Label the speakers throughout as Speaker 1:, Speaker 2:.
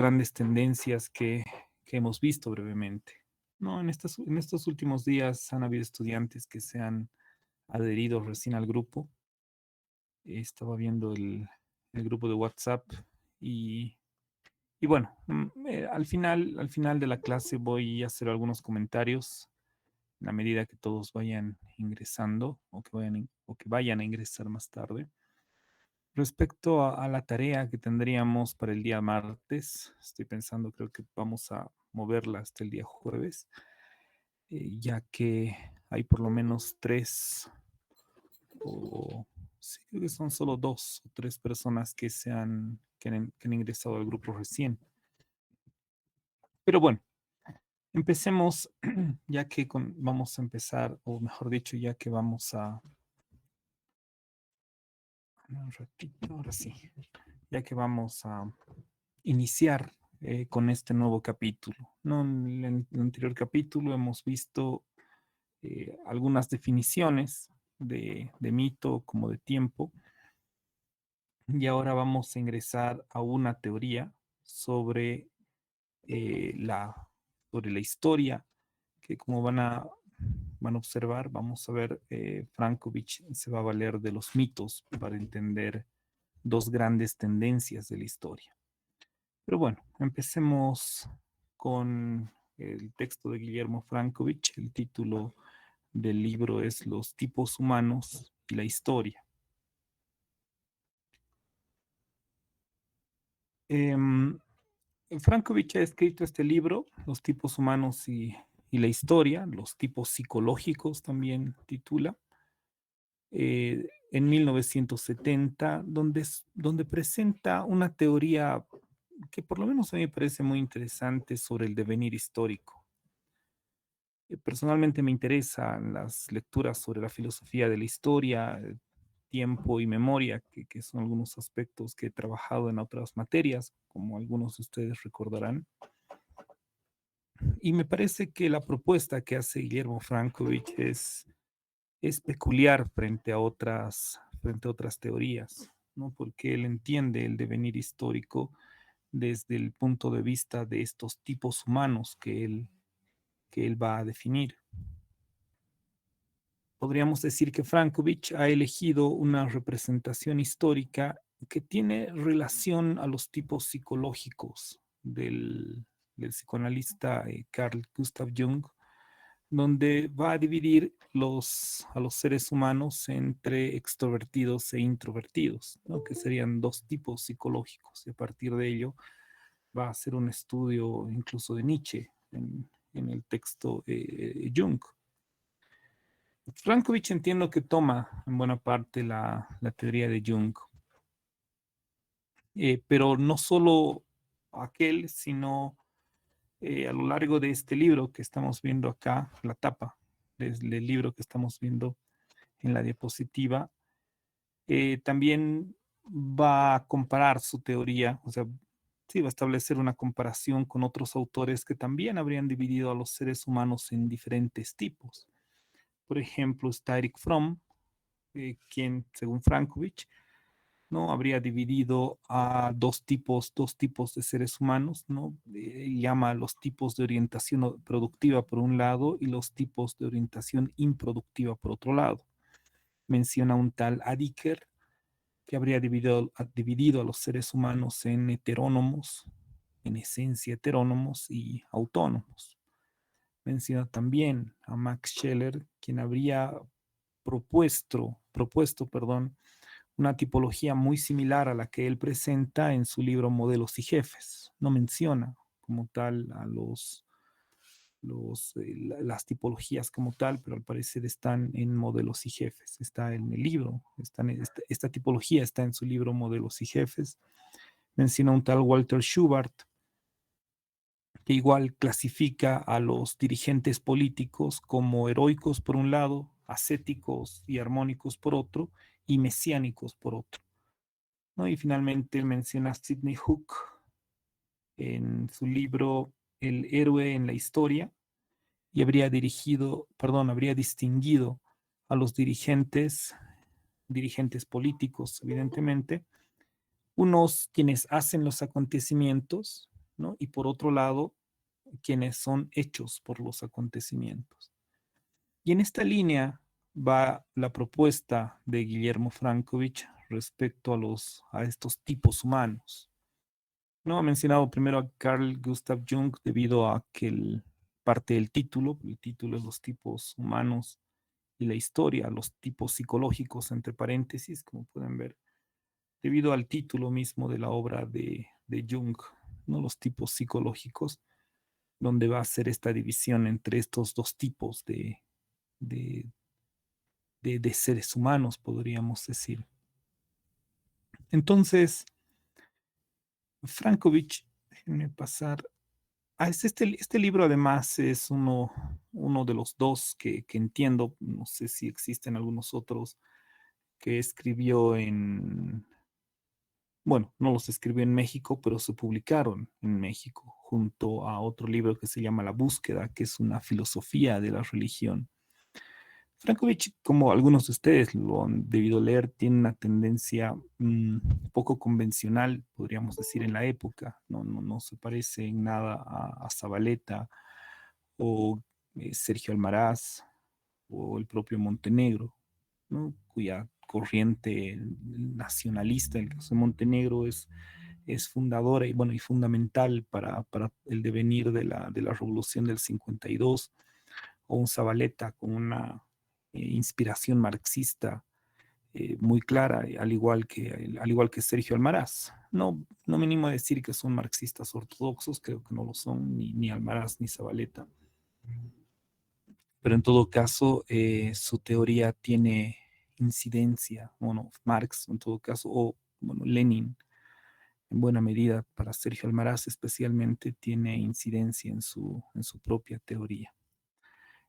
Speaker 1: grandes tendencias que hemos visto brevemente. No, en estos últimos días han habido estudiantes que se han adherido recién al grupo. Estaba viendo el grupo de WhatsApp y, y bueno, al final de la clase voy a hacer algunos comentarios en la medida que todos vayan ingresando o que vayan a ingresar más tarde. Respecto a la tarea que tendríamos para el día martes, estoy pensando, creo que vamos a moverla hasta el día jueves, ya que hay por lo menos tres o sí, creo que son solo dos o tres personas que han ingresado al grupo recién. Pero bueno, empecemos, ya que vamos a empezar, o mejor dicho, ya que vamos a... Un ratito, ahora sí, ya que vamos a iniciar con este nuevo capítulo. ¿No? En el anterior capítulo hemos visto algunas definiciones de mito como de tiempo y ahora vamos a ingresar a una teoría sobre, eh, la, sobre la historia que como van a observar, vamos a ver, Frankovich se va a valer de los mitos para entender dos grandes tendencias de la historia. Pero bueno, empecemos con el texto de Guillermo Frankovich. El título del libro es Los tipos humanos y la historia. Em, Frankovich ha escrito este libro, Los tipos humanos y la historia, los tipos psicológicos también titula, en 1970, donde presenta una teoría que por lo menos a mí me parece muy interesante sobre el devenir histórico. Personalmente me interesan las lecturas sobre la filosofía de la historia, tiempo y memoria, que son algunos aspectos que he trabajado en otras materias, como algunos de ustedes recordarán. Y me parece que la propuesta que hace Guillermo Frankovich es peculiar frente a otras teorías, ¿no? Porque él entiende el devenir histórico desde el punto de vista de estos tipos humanos que él va a definir. Podríamos decir que Frankovich ha elegido una representación histórica que tiene relación a los tipos psicológicos del psicoanalista Carl Gustav Jung, donde va a dividir a los seres humanos entre extrovertidos e introvertidos, ¿no? Que serían dos tipos psicológicos. Y a partir de ello va a hacer un estudio incluso de Nietzsche en el texto Jung. Frankovich entiendo que toma en buena parte la teoría de Jung, pero no solo aquel, sino a lo largo de este libro que estamos viendo acá, la tapa del libro que estamos viendo en la diapositiva, también va a comparar su teoría, o sea, sí, va a establecer una comparación con otros autores que también habrían dividido a los seres humanos en diferentes tipos. Por ejemplo, está Eric Fromm, quien, según Frankovich, ¿no? Habría dividido a dos tipos de seres humanos, ¿no? Llama a los tipos de orientación productiva por un lado y los tipos de orientación improductiva por otro lado. Menciona un tal Adiker que habría dividido a los seres humanos en heterónomos, en esencia heterónomos y autónomos. Menciona también a Max Scheler, quien habría propuesto, una tipología muy similar a la que él presenta en su libro Modelos y Jefes. No menciona como tal a las tipologías como tal, pero al parecer están en Modelos y Jefes. Está en el libro, esta tipología está en su libro Modelos y Jefes. Menciona un tal Walter Schubert, que igual clasifica a los dirigentes políticos como heroicos por un lado, ascéticos y armónicos por otro, y mesiánicos por otro, ¿no? Y finalmente menciona a Sidney Hook en su libro El héroe en la historia y habría distinguido a los dirigentes políticos, evidentemente, unos quienes hacen los acontecimientos, ¿no? Y por otro lado, quienes son hechos por los acontecimientos. Y en esta línea va la propuesta de Guillermo Frankovich respecto a estos tipos humanos. No ha mencionado primero a Carl Gustav Jung debido a que parte del el título es los tipos humanos y la historia, los tipos psicológicos, entre paréntesis, como pueden ver, debido al título mismo de la obra de Jung, ¿no? Los tipos psicológicos, donde va a ser esta división entre estos dos tipos de, de seres humanos, podríamos decir. Entonces, Frankovich, déjenme pasar. Este libro además es uno de los dos que entiendo, no sé si existen algunos otros, que escribió bueno, no los escribió en México, pero se publicaron en México, junto a otro libro que se llama La Búsqueda, que es una filosofía de la religión. Frankovich, como algunos de ustedes lo han debido leer, tiene una tendencia poco convencional, podríamos decir, en la época. No se parece en nada a Zabaleta o Sergio Almaraz o el propio Montenegro, ¿no? Cuya corriente nacionalista, en el caso de Montenegro, es fundadora y, bueno, y fundamental para el devenir de la revolución del 52, o un Zabaleta con una inspiración marxista muy clara, al igual que Sergio Almaraz. No me animo a decir que son marxistas ortodoxos, creo que no lo son, ni Almaraz ni Zabaleta, pero en todo caso su teoría tiene incidencia, bueno, Marx en todo caso, o bueno, Lenin en buena medida, para Sergio Almaraz especialmente, tiene incidencia en su propia teoría.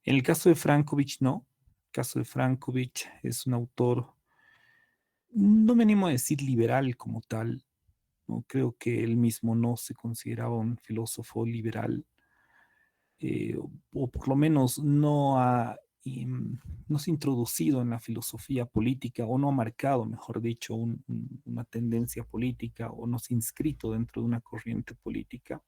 Speaker 1: En el caso de Frankovich, no. El caso de Frankovich es un autor, no me animo a decir liberal como tal, no creo que él mismo no se consideraba un filósofo liberal, o por lo menos no se ha introducido en la filosofía política o no ha marcado, mejor dicho, una tendencia política o no se ha inscrito dentro de una corriente política.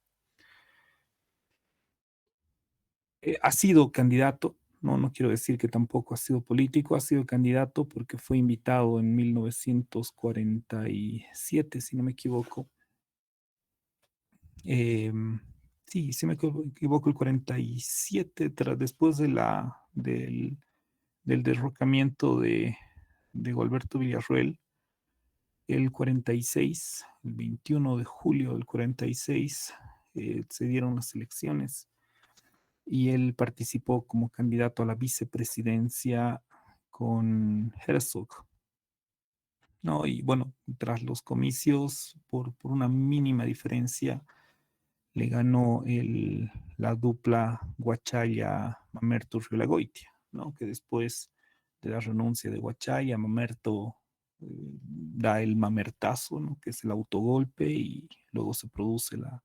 Speaker 1: Ha sido candidato, no quiero decir que tampoco ha sido político, ha sido candidato porque fue invitado en 1947, si no me equivoco. Eh, sí, si me equivoco, el 47, después del derrocamiento de Gualberto Villarroel, el 46, el 21 de julio del 46, se dieron las elecciones y él participó como candidato a la vicepresidencia con Herzog, ¿no? Y bueno, tras los comicios, por una mínima diferencia, le ganó la dupla Guachaya-Mamerto Riolagoitia, ¿no? Que después de la renuncia de Guachaya, Mamerto da el mamertazo, ¿no? Que es el autogolpe, y luego se produce la,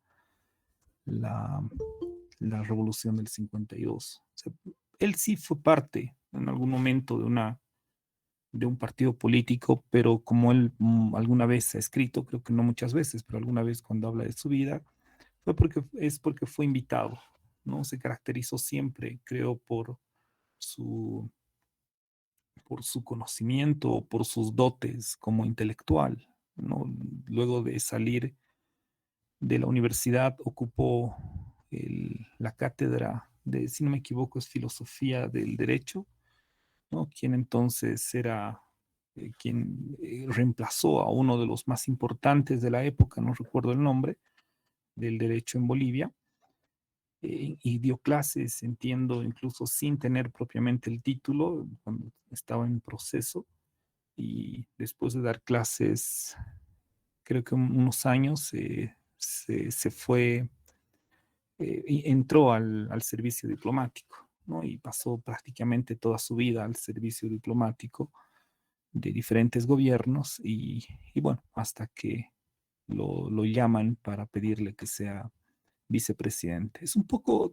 Speaker 1: la revolución del 52. O sea, él sí fue parte en algún momento de un partido político, pero como él alguna vez ha escrito, creo que no muchas veces, pero alguna vez cuando habla de su vida, es porque fue invitado, ¿no? Se caracterizó siempre, creo, su, por su conocimiento, por sus dotes como intelectual, ¿no? Luego de salir de la universidad, ocupó la cátedra de, si no me equivoco, es filosofía del derecho, ¿no? Quien entonces era quien reemplazó a uno de los más importantes de la época, no recuerdo el nombre, del derecho en Bolivia, y dio clases, entiendo, incluso sin tener propiamente el título, cuando estaba en proceso, y después de dar clases, creo que unos años, se fue, y entró al servicio diplomático, ¿no? Y pasó prácticamente toda su vida al servicio diplomático de diferentes gobiernos y bueno, hasta que lo llaman para pedirle que sea vicepresidente.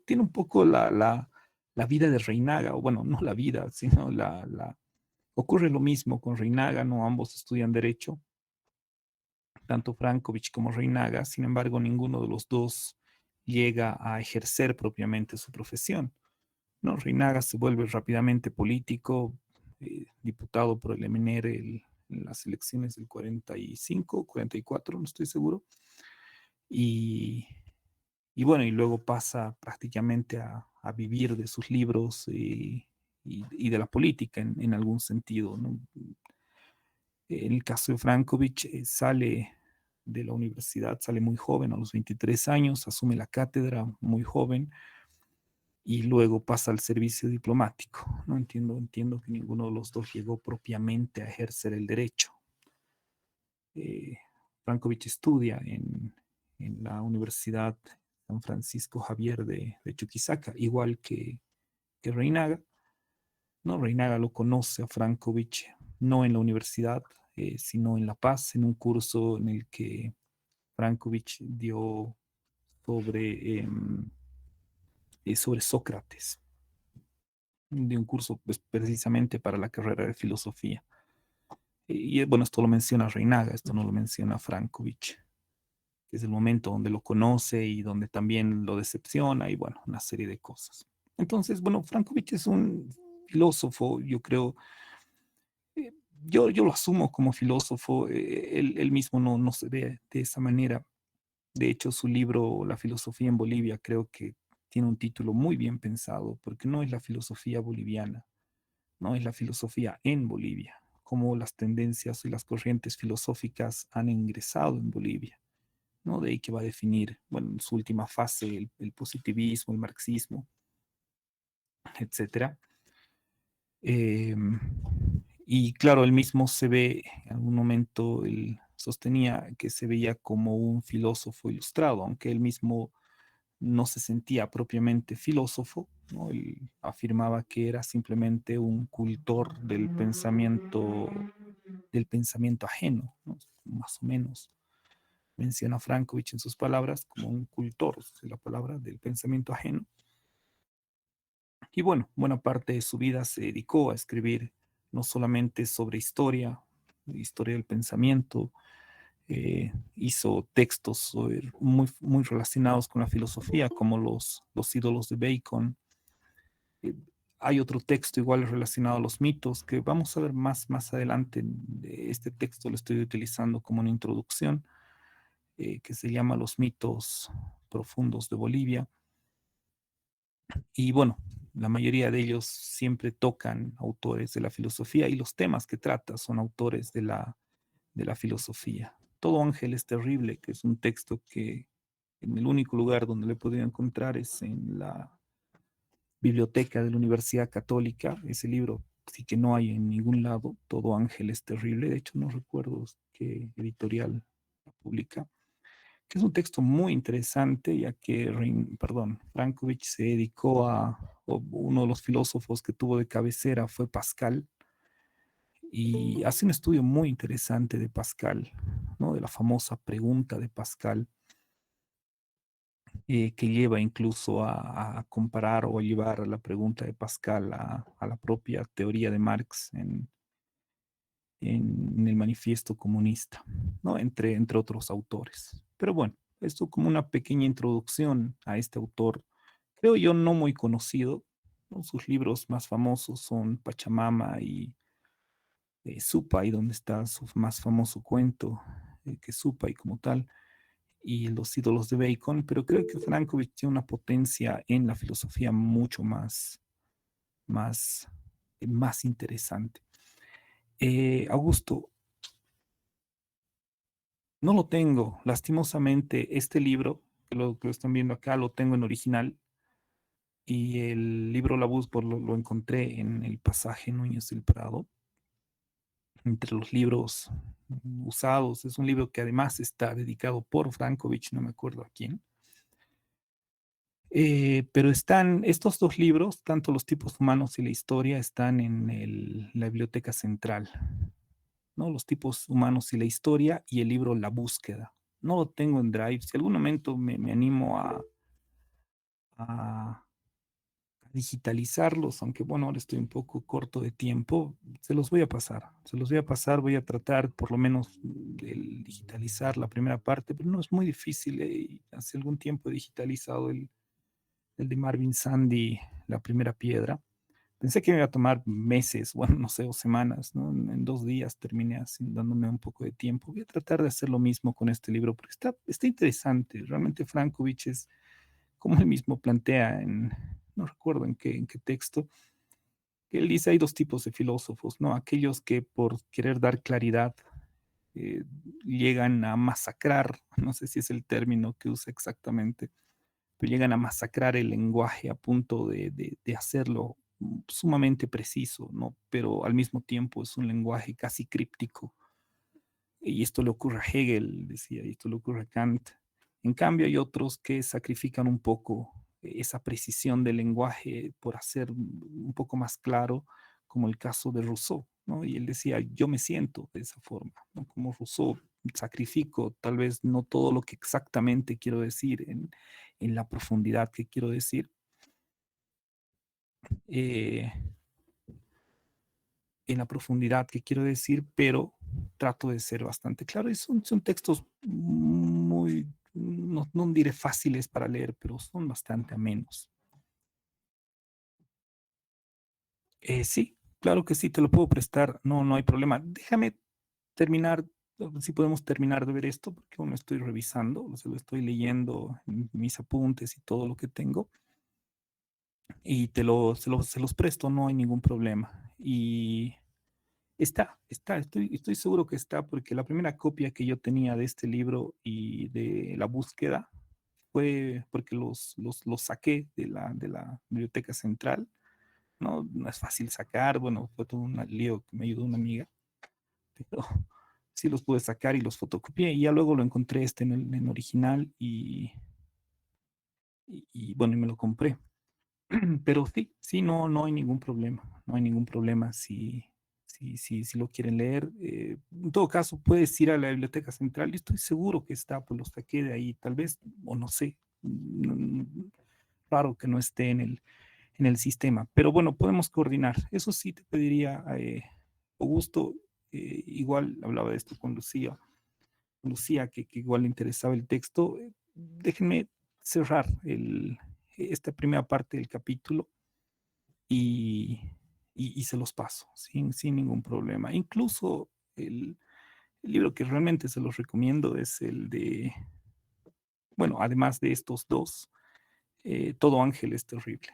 Speaker 1: Tiene un poco la vida de Reinaga, o bueno, no la vida, sino ocurre lo mismo con Reinaga, ¿no? Ambos estudian derecho, tanto Frankovich como Reinaga. Sin embargo, ninguno de los dos llega a ejercer propiamente su profesión, ¿no? Reinaga se vuelve rápidamente político, diputado por el MNR en las elecciones del 45, 44, no estoy seguro, y, y bueno, y luego pasa prácticamente a vivir de sus libros y de la política en algún sentido, ¿no? En el caso de Frankovich, sale de la universidad, sale muy joven, a los 23 años, asume la cátedra muy joven y luego pasa al servicio diplomático. No entiendo que ninguno de los dos llegó propiamente a ejercer el derecho. Eh, Frankovich estudia en la Universidad San Francisco Javier de Chuquisaca, igual que Reinaga. ¿No? Reinaga lo conoce a Frankovich no en la universidad, sino en La Paz, en un curso en el que Frankovich dio sobre, sobre Sócrates, de un curso pues, precisamente para la carrera de filosofía. Y bueno, esto lo menciona Reinaga, esto no lo menciona Frankovich, que es el momento donde lo conoce y donde también lo decepciona y bueno, una serie de cosas. Entonces, bueno, Frankovich es un filósofo, yo creo, eh, yo lo asumo como filósofo, él mismo no se ve de esa manera. De hecho, su libro La filosofía en Bolivia creo que tiene un título muy bien pensado, porque no es la filosofía boliviana, no es la filosofía en Bolivia, cómo las tendencias y las corrientes filosóficas han ingresado en Bolivia, ¿no? De ahí que va a definir, bueno, en su última fase, el positivismo, el marxismo, etcétera. Eh, y claro, él mismo se ve, en algún momento él sostenía que se veía como un filósofo ilustrado, aunque él mismo no se sentía propiamente filósofo, ¿no? Él afirmaba que era simplemente un cultor del pensamiento ajeno, ¿no? Más o menos. Menciona Frankovich en sus palabras como un cultor, es la palabra del pensamiento ajeno. Y bueno, buena parte de su vida se dedicó a escribir no solamente sobre historia, historia del pensamiento, hizo textos muy relacionados con la filosofía, como los ídolos de Bacon. Eh, Hay otro texto igual relacionado a los mitos que vamos a ver más adelante. Este texto lo estoy utilizando como una introducción, que se llama Los mitos profundos de Bolivia. Y bueno, la mayoría de ellos siempre tocan autores de la filosofía y los temas que trata son autores de la filosofía. Todo ángel es terrible, que es un texto que en el único lugar donde lo he podido encontrar es en la biblioteca de la Universidad Católica. Ese libro sí que no hay en ningún lado. Todo ángel es terrible. De hecho, no recuerdo qué editorial la publica, que es un texto muy interesante, ya que Frankovich se dedicó o uno de los filósofos que tuvo de cabecera fue Pascal, y hace un estudio muy interesante de Pascal, ¿no? De la famosa pregunta de Pascal, que lleva incluso a comparar o a llevar a la pregunta de Pascal a la propia teoría de Marx en el manifiesto comunista, ¿no? Entre otros autores. Pero bueno, esto como una pequeña introducción a este autor, creo yo no muy conocido, ¿no? Sus libros más famosos son Pachamama y Supa, y donde está su más famoso cuento, que es Supa y como tal, y Los ídolos de Bacon, pero creo que Frankovich tiene una potencia en la filosofía mucho más, más interesante. Augusto, no lo tengo, lastimosamente, este libro, que lo están viendo acá, lo tengo en original, y el libro La Busco lo encontré en el pasaje Núñez del Prado, entre los libros usados. Es un libro que además está dedicado por Frankovich, no me acuerdo a quién. Pero están estos dos libros, tanto Los tipos humanos y la historia, están en la biblioteca central, ¿no? Los tipos humanos y la historia y el libro La búsqueda. No lo tengo en Drive. Si algún momento me animo a digitalizarlos, aunque bueno, ahora estoy un poco corto de tiempo, se los voy a pasar, se los voy a pasar, voy a tratar por lo menos de digitalizar la primera parte, pero no es muy difícil. Hace algún tiempo he digitalizado el de Marvin Sandy, La Primera Piedra. Pensé que me iba a tomar meses, bueno, no sé, o semanas, ¿no? En 2 días terminé así, dándome un poco de tiempo. Voy a tratar de hacer lo mismo con este libro, porque está interesante. Realmente Frankovich es, como él mismo plantea no recuerdo en qué texto, que él dice hay dos tipos de filósofos, ¿no? Aquellos que por querer dar claridad eh, llegan a masacrar, no sé si es el término que usa exactamente, pero llegan a masacrar el lenguaje a punto de hacerlo sumamente preciso, ¿no? Pero al mismo tiempo es un lenguaje casi críptico. Y esto le ocurre a Hegel, decía, y esto le ocurre a Kant. En cambio, hay otros que sacrifican un poco esa precisión del lenguaje por hacer un poco más claro, como el caso de Rousseau, ¿no? Y él decía, yo me siento de esa forma, ¿no? Como Rousseau, sacrifico tal vez no todo lo que exactamente quiero decir en la profundidad que quiero decir, eh, en la profundidad que quiero decir, pero trato de ser bastante claro. Y son textos muy, no diré fáciles para leer, pero son bastante amenos. Sí, claro que sí, te lo puedo prestar, no, no hay problema. Déjame terminar, si podemos terminar de ver esto, porque aún lo estoy revisando, o sea, lo estoy leyendo en mis apuntes y todo lo que tengo, y se los presto, no hay ningún problema. Y estoy seguro que está, porque la primera copia que yo tenía de este libro y de la búsqueda fue porque los saqué de la biblioteca central. No, no es fácil sacar, bueno, fue todo un lío que me ayudó una amiga, pero sí los pude sacar y los fotocopié y ya luego lo encontré en original y bueno, y me lo compré. Pero sí, sí, no, no hay ningún problema, no hay ningún problema si lo quieren leer. En todo caso, puedes ir a la biblioteca central, yo estoy seguro que está, pues lo saqué de ahí, tal vez, o no sé, raro que no esté en el sistema, pero bueno, podemos coordinar. Eso sí te pediría, Augusto, igual hablaba de esto con Lucía que igual le interesaba el texto. Déjenme cerrar esta primera parte del capítulo y, y se los paso sin ningún problema. Incluso el libro que realmente se los recomiendo es el de, bueno, además de estos dos, Todo ángel es terrible.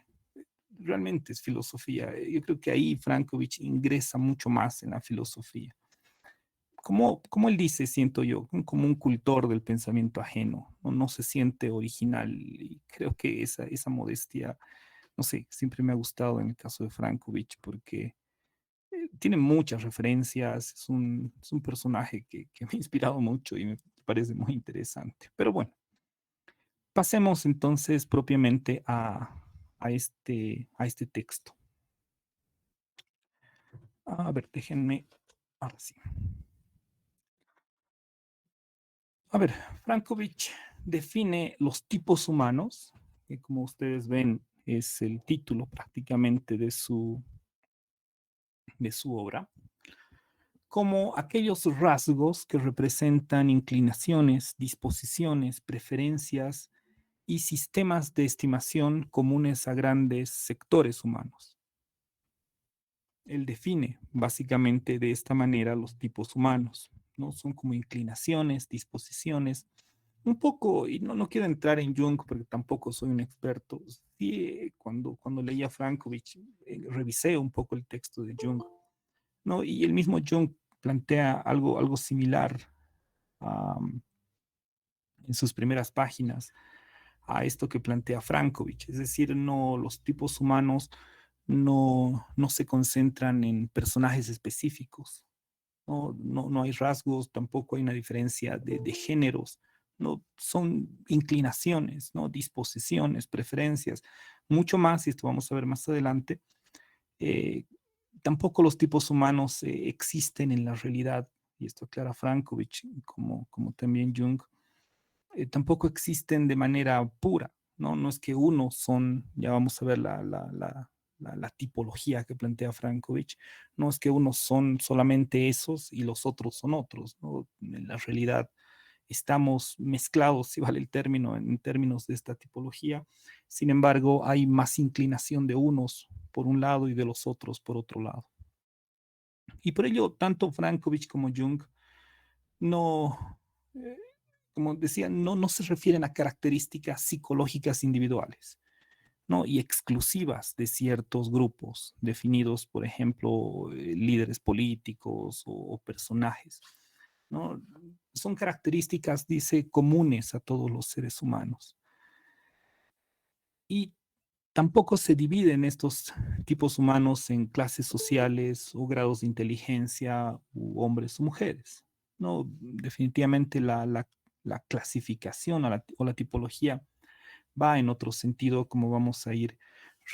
Speaker 1: Realmente es filosofía. Yo creo que ahí Frankovich ingresa mucho más en la filosofía. Como él dice, siento yo, como un cultor del pensamiento ajeno, no se siente original y creo que esa modestia, no sé, siempre me ha gustado en el caso de Frankovich porque tiene muchas referencias, es un personaje que me ha inspirado mucho y me parece muy interesante. Pero bueno, pasemos entonces propiamente a este texto. A ver, déjenme, ahora sí. A ver, Frankovich define los tipos humanos, que como ustedes ven es el título prácticamente de su obra, como aquellos rasgos que representan inclinaciones, disposiciones, preferencias y sistemas de estimación comunes a grandes sectores humanos. Él define básicamente de esta manera los tipos humanos, ¿no? Son como inclinaciones, disposiciones, un poco, y no quiero entrar en Jung porque tampoco soy un experto. Sí, cuando leía Frankovich, revisé un poco el texto de Jung, ¿no? Y el mismo Jung plantea algo similar um, en sus primeras páginas a esto que plantea Frankovich. Es decir, no, los tipos humanos no se concentran en personajes específicos, no hay rasgos, tampoco hay una diferencia de géneros, no son inclinaciones, ¿no? Disposiciones, preferencias, mucho más, y esto vamos a ver más adelante. eh, Tampoco los tipos humanos existen en la realidad, y esto aclara Frankovich, como también Jung, tampoco existen de manera pura, ¿no? No es que unos son, ya vamos a ver la tipología que plantea Frankovich, no es que unos son solamente esos y los otros son otros, ¿no? En la realidad estamos mezclados, si vale el término, en términos de esta tipología. Sin embargo, hay más inclinación de unos por un lado y de los otros por otro lado. Y por ello, tanto Frankovich como Jung no, eh, como decía, no se refieren a características psicológicas individuales, ¿no? Y exclusivas de ciertos grupos definidos, por ejemplo, líderes políticos o personajes, ¿no? Son características, dice, comunes a todos los seres humanos. Y tampoco se dividen estos tipos humanos en clases sociales o grados de inteligencia u hombres o mujeres. No, definitivamente la clasificación o la tipología va en otro sentido, como vamos a ir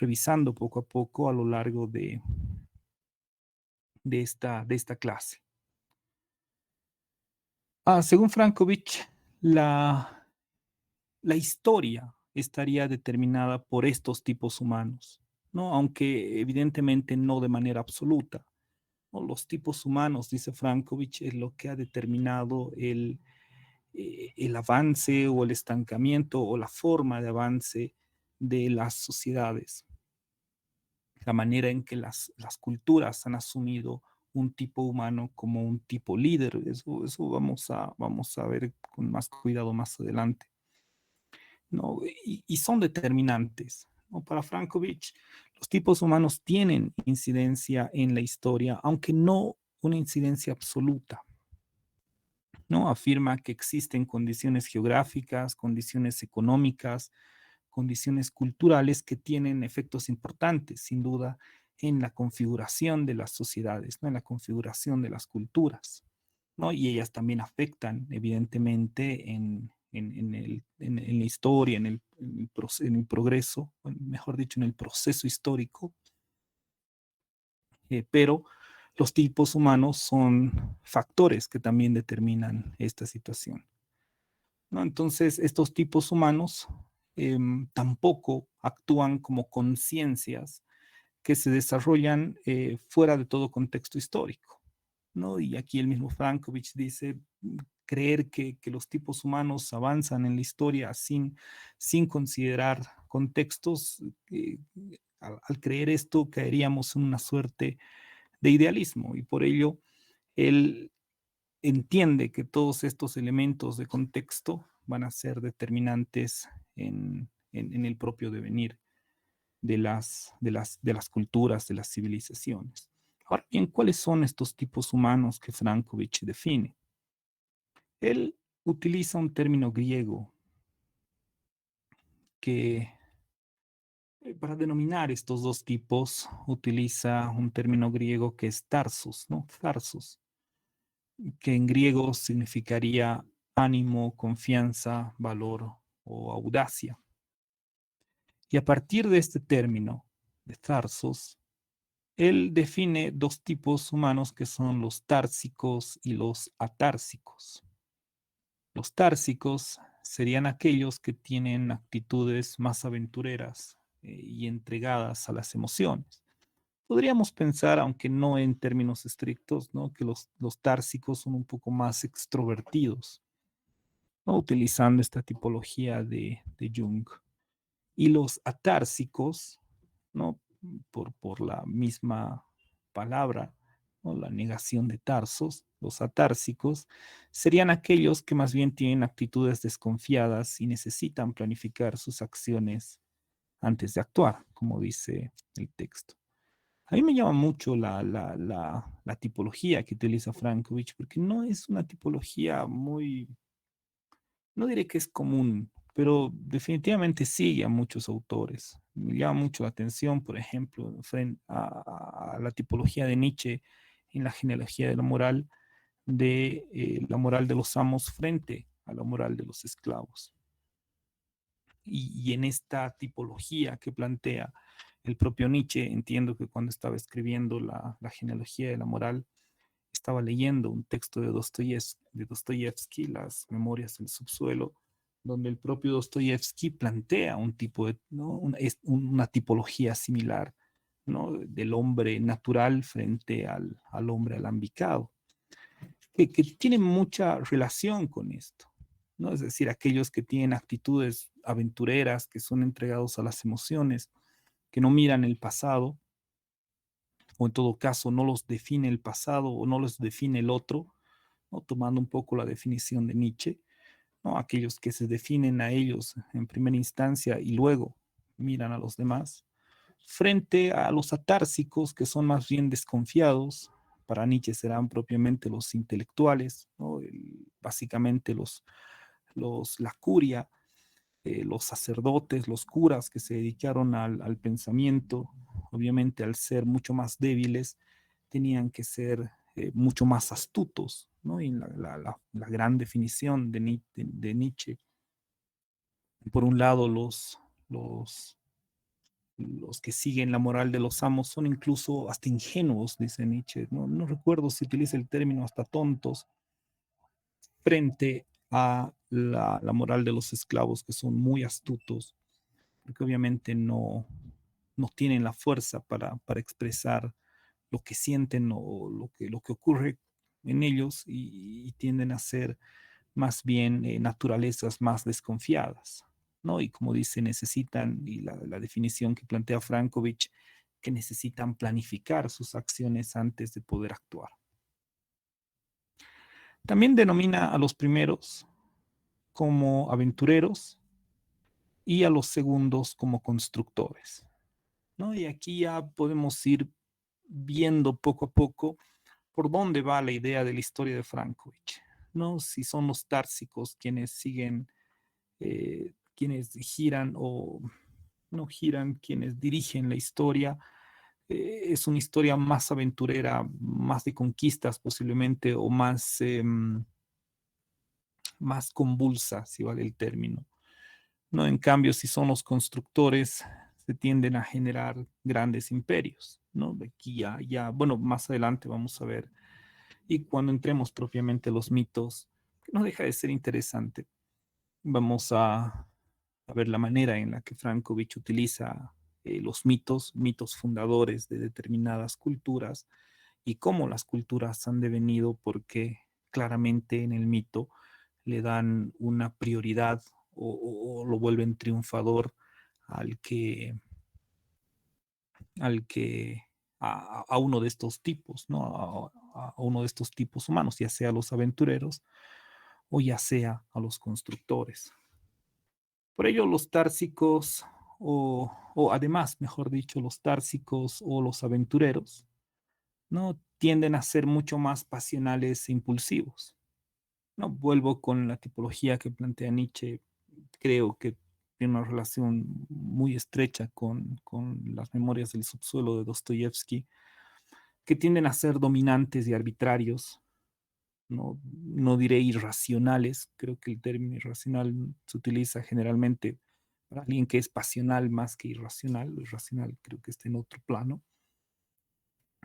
Speaker 1: revisando poco a poco a lo largo de esta clase. Según Frankovich, la historia estaría determinada por estos tipos humanos, ¿no? Aunque evidentemente no de manera absoluta, ¿no? Los tipos humanos, dice Frankovich, es lo que ha determinado el avance o el estancamiento o la forma de avance de las sociedades, la manera en que las culturas han asumido un tipo humano como un tipo líder. Eso vamos a ver con más cuidado más adelante, ¿no? Y son determinantes, ¿no? Para Frankovich, los tipos humanos tienen incidencia en la historia, aunque no una incidencia absoluta, ¿no? Afirma que existen condiciones geográficas, condiciones económicas, condiciones culturales que tienen efectos importantes, sin duda, en la configuración de las sociedades, ¿no? En la configuración de las culturas, ¿no? Y ellas también afectan, evidentemente, en la historia, en el progreso, mejor dicho, en el proceso histórico, pero los tipos humanos son factores que también determinan esta situación, ¿no? Entonces, estos tipos humanos tampoco actúan como conciencias que se desarrollan fuera de todo contexto histórico, ¿no? Y aquí el mismo Frankovich dice, creer que los tipos humanos avanzan en la historia sin considerar contextos, al creer esto caeríamos en una suerte de idealismo y por ello él entiende que todos estos elementos de contexto van a ser determinantes en el propio devenir de las culturas, de las civilizaciones. Ahora bien, ¿cuáles son estos tipos humanos que Frankovich define? Él utiliza un término griego que para denominar estos dos tipos utiliza un término griego que es tarsos, ¿no? Tarsos, que en griego significaría ánimo, confianza, valor o audacia. Y a partir de este término de tarsos, él define dos tipos humanos que son los társicos y los atársicos. Los társicos serían aquellos que tienen actitudes más aventureras y entregadas a las emociones. Podríamos pensar, aunque no en términos estrictos, ¿no? Que los társicos son un poco más extrovertidos, ¿no? Utilizando esta tipología de Jung. Y los atársicos, ¿no? Por la misma palabra, ¿no? La negación de tarsos, los atársicos, serían aquellos que más bien tienen actitudes desconfiadas y necesitan planificar sus acciones antes de actuar, como dice el texto. A mí me llama mucho la tipología que utiliza Frankovich, porque no es una tipología muy, no diré que es común, pero definitivamente sigue a muchos autores. Me llama mucho la atención, por ejemplo, a la tipología de Nietzsche en la genealogía de la moral, de la moral de los amos frente a la moral de los esclavos. Y en esta tipología que plantea el propio Nietzsche, entiendo que cuando estaba escribiendo la genealogía de la moral, estaba leyendo un texto de Dostoyevsky, Las Memorias del Subsuelo, donde el propio Dostoyevsky plantea un tipo de, ¿no? Una tipología similar, ¿no? Del hombre natural frente al hombre alambicado, que tiene mucha relación con esto, ¿no? Es decir, aquellos que tienen actitudes aventureras, que son entregados a las emociones, que no miran el pasado, o en todo caso no los define el pasado o no los define el otro, ¿no? Tomando un poco la definición de Nietzsche, ¿no? Aquellos que se definen a ellos en primera instancia y luego miran a los demás, frente a los atársicos que son más bien desconfiados. Para Nietzsche serán propiamente los intelectuales, ¿no? Básicamente la curia, los sacerdotes, los curas que se dedicaron al pensamiento, obviamente al ser mucho más débiles, tenían que ser mucho más astutos, ¿no? Y la gran definición de Nietzsche, por un lado, los que siguen la moral de los amos son incluso hasta ingenuos, dice Nietzsche. No recuerdo si utiliza el término hasta tontos, frente a la moral de los esclavos, que son muy astutos, porque obviamente no tienen la fuerza para expresar lo que sienten o lo que ocurre en ellos y tienden a ser más bien naturalezas más desconfiadas, ¿no? Y como dice, necesitan, y la definición que plantea Frankovich, que necesitan planificar sus acciones antes de poder actuar. También denomina a los primeros como aventureros y a los segundos como constructores, ¿no? Y aquí ya podemos ir viendo poco a poco por dónde va la idea de la historia de Frankovich, ¿no? Si son los társicos quienes siguen, quienes giran o no giran, quienes dirigen la historia. Es una historia más aventurera, más de conquistas posiblemente, o más convulsa, si vale el término, ¿no? En cambio, si son los constructores, se tienden a generar grandes imperios, ¿no? De aquí bueno, más adelante vamos a ver. Y cuando entremos propiamente a los mitos, que no deja de ser interesante, vamos a ver la manera en la que Frankovich utiliza los mitos fundadores de determinadas culturas y cómo las culturas han devenido, porque claramente en el mito le dan una prioridad o lo vuelven triunfador al que, al que a uno de estos tipos, ¿no? A uno de estos tipos humanos, ya sea a los aventureros o ya sea a los constructores. Por ello, los társicos, o además, mejor dicho, los társicos o los aventureros, ¿no? Tienden a ser mucho más pasionales e impulsivos, ¿no? Vuelvo con la tipología que plantea Nietzsche. Creo que tiene una relación muy estrecha con las memorias del subsuelo de Dostoyevsky, que tienden a ser dominantes y arbitrarios, no diré irracionales. Creo que el término irracional se utiliza generalmente para alguien que es pasional más que irracional. Lo irracional creo que está en otro plano.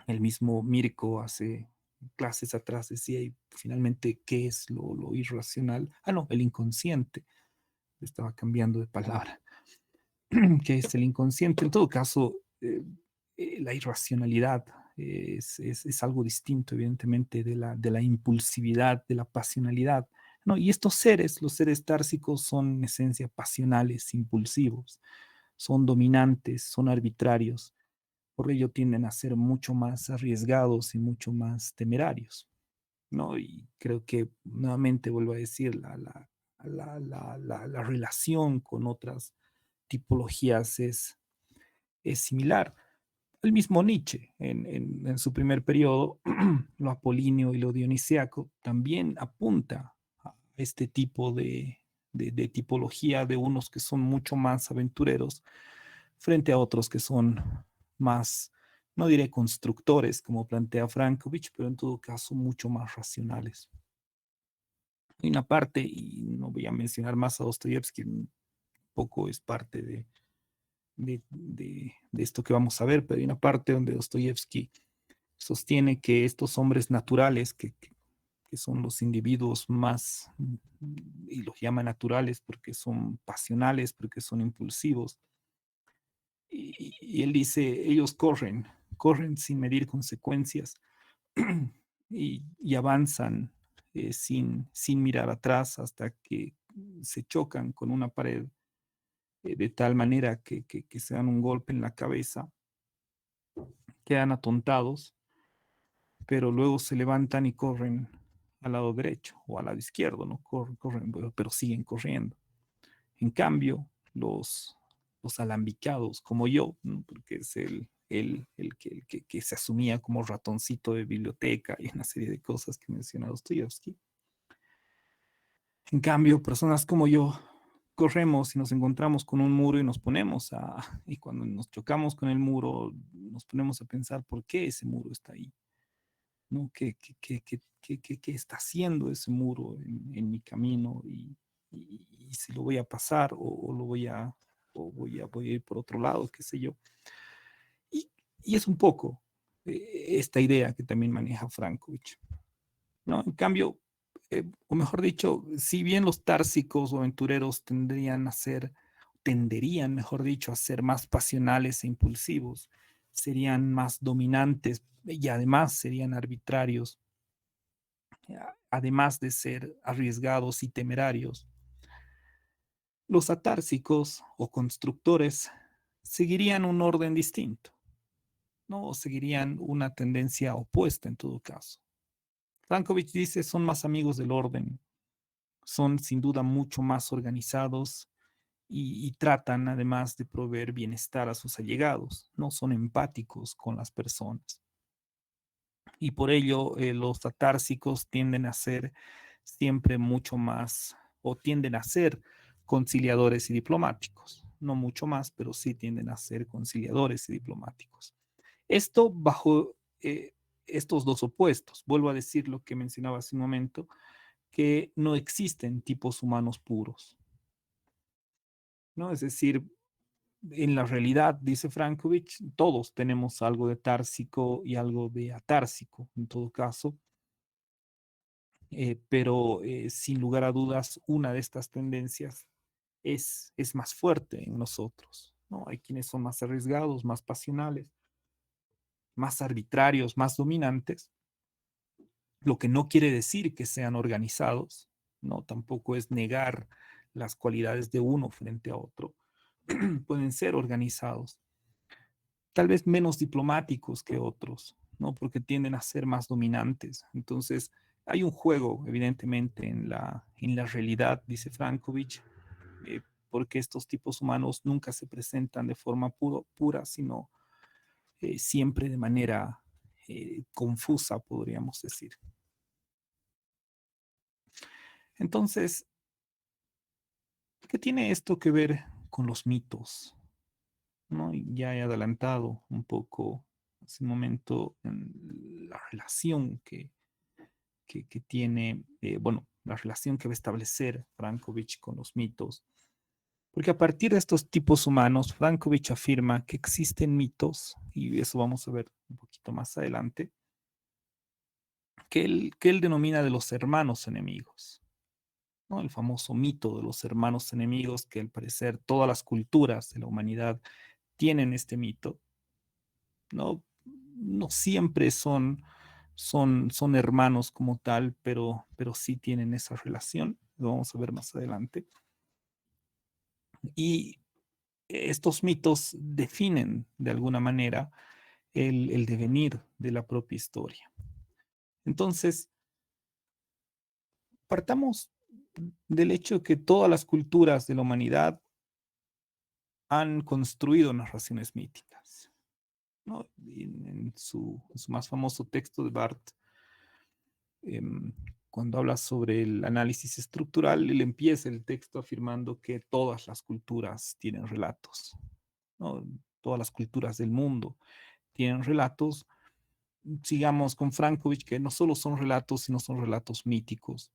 Speaker 1: El mismo Mirko hace clases atrás decía, y finalmente, ¿qué es lo irracional? No, el inconsciente. Estaba cambiando de palabra. ¿Qué es el inconsciente? En todo caso, la irracionalidad es algo distinto, evidentemente, de la impulsividad, de la pasionalidad, ¿no? Y estos seres, los seres társicos, son en esencia pasionales, impulsivos, son dominantes, son arbitrarios, por ello tienden a ser mucho más arriesgados y mucho más temerarios, ¿no? Y creo que, nuevamente vuelvo a decir, la relación con otras tipologías es similar. El mismo Nietzsche, en su primer periodo, lo apolíneo y lo dionisíaco, también apunta a este tipo de tipología de unos que son mucho más aventureros frente a otros que son más, no diré constructores, como plantea Frankovich, pero en todo caso mucho más racionales. Hay una parte, y no voy a mencionar más a Dostoyevsky, un poco es parte de esto que vamos a ver, pero hay una parte donde Dostoyevsky sostiene que estos hombres naturales que que son los individuos más, y los llama naturales porque son pasionales, porque son impulsivos. Y él dice, ellos corren sin medir consecuencias y avanzan sin mirar atrás hasta que se chocan con una pared de tal manera que se dan un golpe en la cabeza, quedan atontados, pero luego se levantan y corren al lado derecho o al lado izquierdo, ¿no? Corren, pero siguen corriendo. En cambio, los alambicados, como yo, ¿no? Porque es que se asumía como ratoncito de biblioteca y una serie de cosas que menciona Dostoyevsky. En cambio, personas como yo corremos y nos encontramos con un muro y y cuando nos chocamos con el muro, nos ponemos a pensar por qué ese muro está ahí, ¿no? ¿Qué está haciendo ese muro en mi camino? Y si lo voy a pasar o lo voy a ir por otro lado, qué sé yo. Y, y es un poco esta idea que también maneja Frankovich, ¿no? En cambio, o mejor dicho, si bien los társicos o aventureros tenderían, mejor dicho, a ser más pasionales e impulsivos, serían más dominantes y además serían arbitrarios, además de ser arriesgados y temerarios. Los atársicos o constructores seguirían un orden distinto, ¿no? O seguirían una tendencia opuesta en todo caso. Frankovich dice, son más amigos del orden, son sin duda mucho más organizados y tratan además de proveer bienestar a sus allegados, no son empáticos con las personas. Y por ello los atársicos tienden a ser siempre mucho más, o tienden a ser conciliadores y diplomáticos. No mucho más, pero sí tienden a ser conciliadores y diplomáticos. Esto bajo estos dos opuestos. Vuelvo a decir lo que mencionaba hace un momento, que no existen tipos humanos puros, ¿no? Es decir, en la realidad, dice Frankovich, todos tenemos algo de társico y algo de atársico, en todo caso, pero sin lugar a dudas, una de estas tendencias es más fuerte en nosotros, ¿no? Hay quienes son más arriesgados, más pasionales, más arbitrarios, más dominantes, lo que no quiere decir que sean organizados, ¿no? Tampoco es negar las cualidades de uno frente a otro. Pueden ser organizados, tal vez menos diplomáticos que otros, ¿no? Porque tienden a ser más dominantes. Entonces, hay un juego, evidentemente, en la realidad, dice Frankovich, eh, porque estos tipos humanos nunca se presentan de forma pura, sino siempre de manera confusa, podríamos decir. Entonces, ¿qué tiene esto que ver con los mitos? ¿No? Ya he adelantado un poco hace un momento en la relación que tiene, bueno, la relación que va a establecer Frankovich con los mitos. Porque a partir de estos tipos humanos, Frankovich afirma que existen mitos, y eso vamos a ver un poquito más adelante, que él denomina de los hermanos enemigos, ¿no? El famoso mito de los hermanos enemigos, que al parecer todas las culturas de la humanidad tienen este mito, ¿no? No siempre son hermanos como tal, pero sí tienen esa relación, lo vamos a ver más adelante. Y estos mitos definen de alguna manera el devenir de la propia historia. Entonces, partamos del hecho que todas las culturas de la humanidad han construido narraciones míticas, ¿no? En su más famoso texto de Barth, eh, cuando habla sobre el análisis estructural, él empieza el texto afirmando que todas las culturas tienen relatos, ¿no? Todas las culturas del mundo tienen relatos. Sigamos con Frankovich, que no solo son relatos, sino son relatos míticos.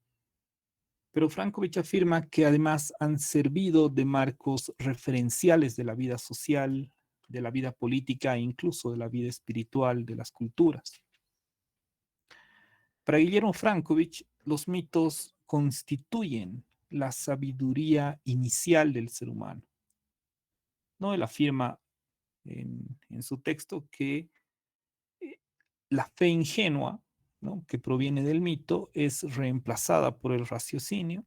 Speaker 1: Pero Frankovich afirma que además han servido de marcos referenciales de la vida social, de la vida política e incluso de la vida espiritual de las culturas. Para Guillermo Frankovich, los mitos constituyen la sabiduría inicial del ser humano. ¿No? Él afirma en su texto que la fe ingenua, ¿no?, que proviene del mito es reemplazada por el raciocinio,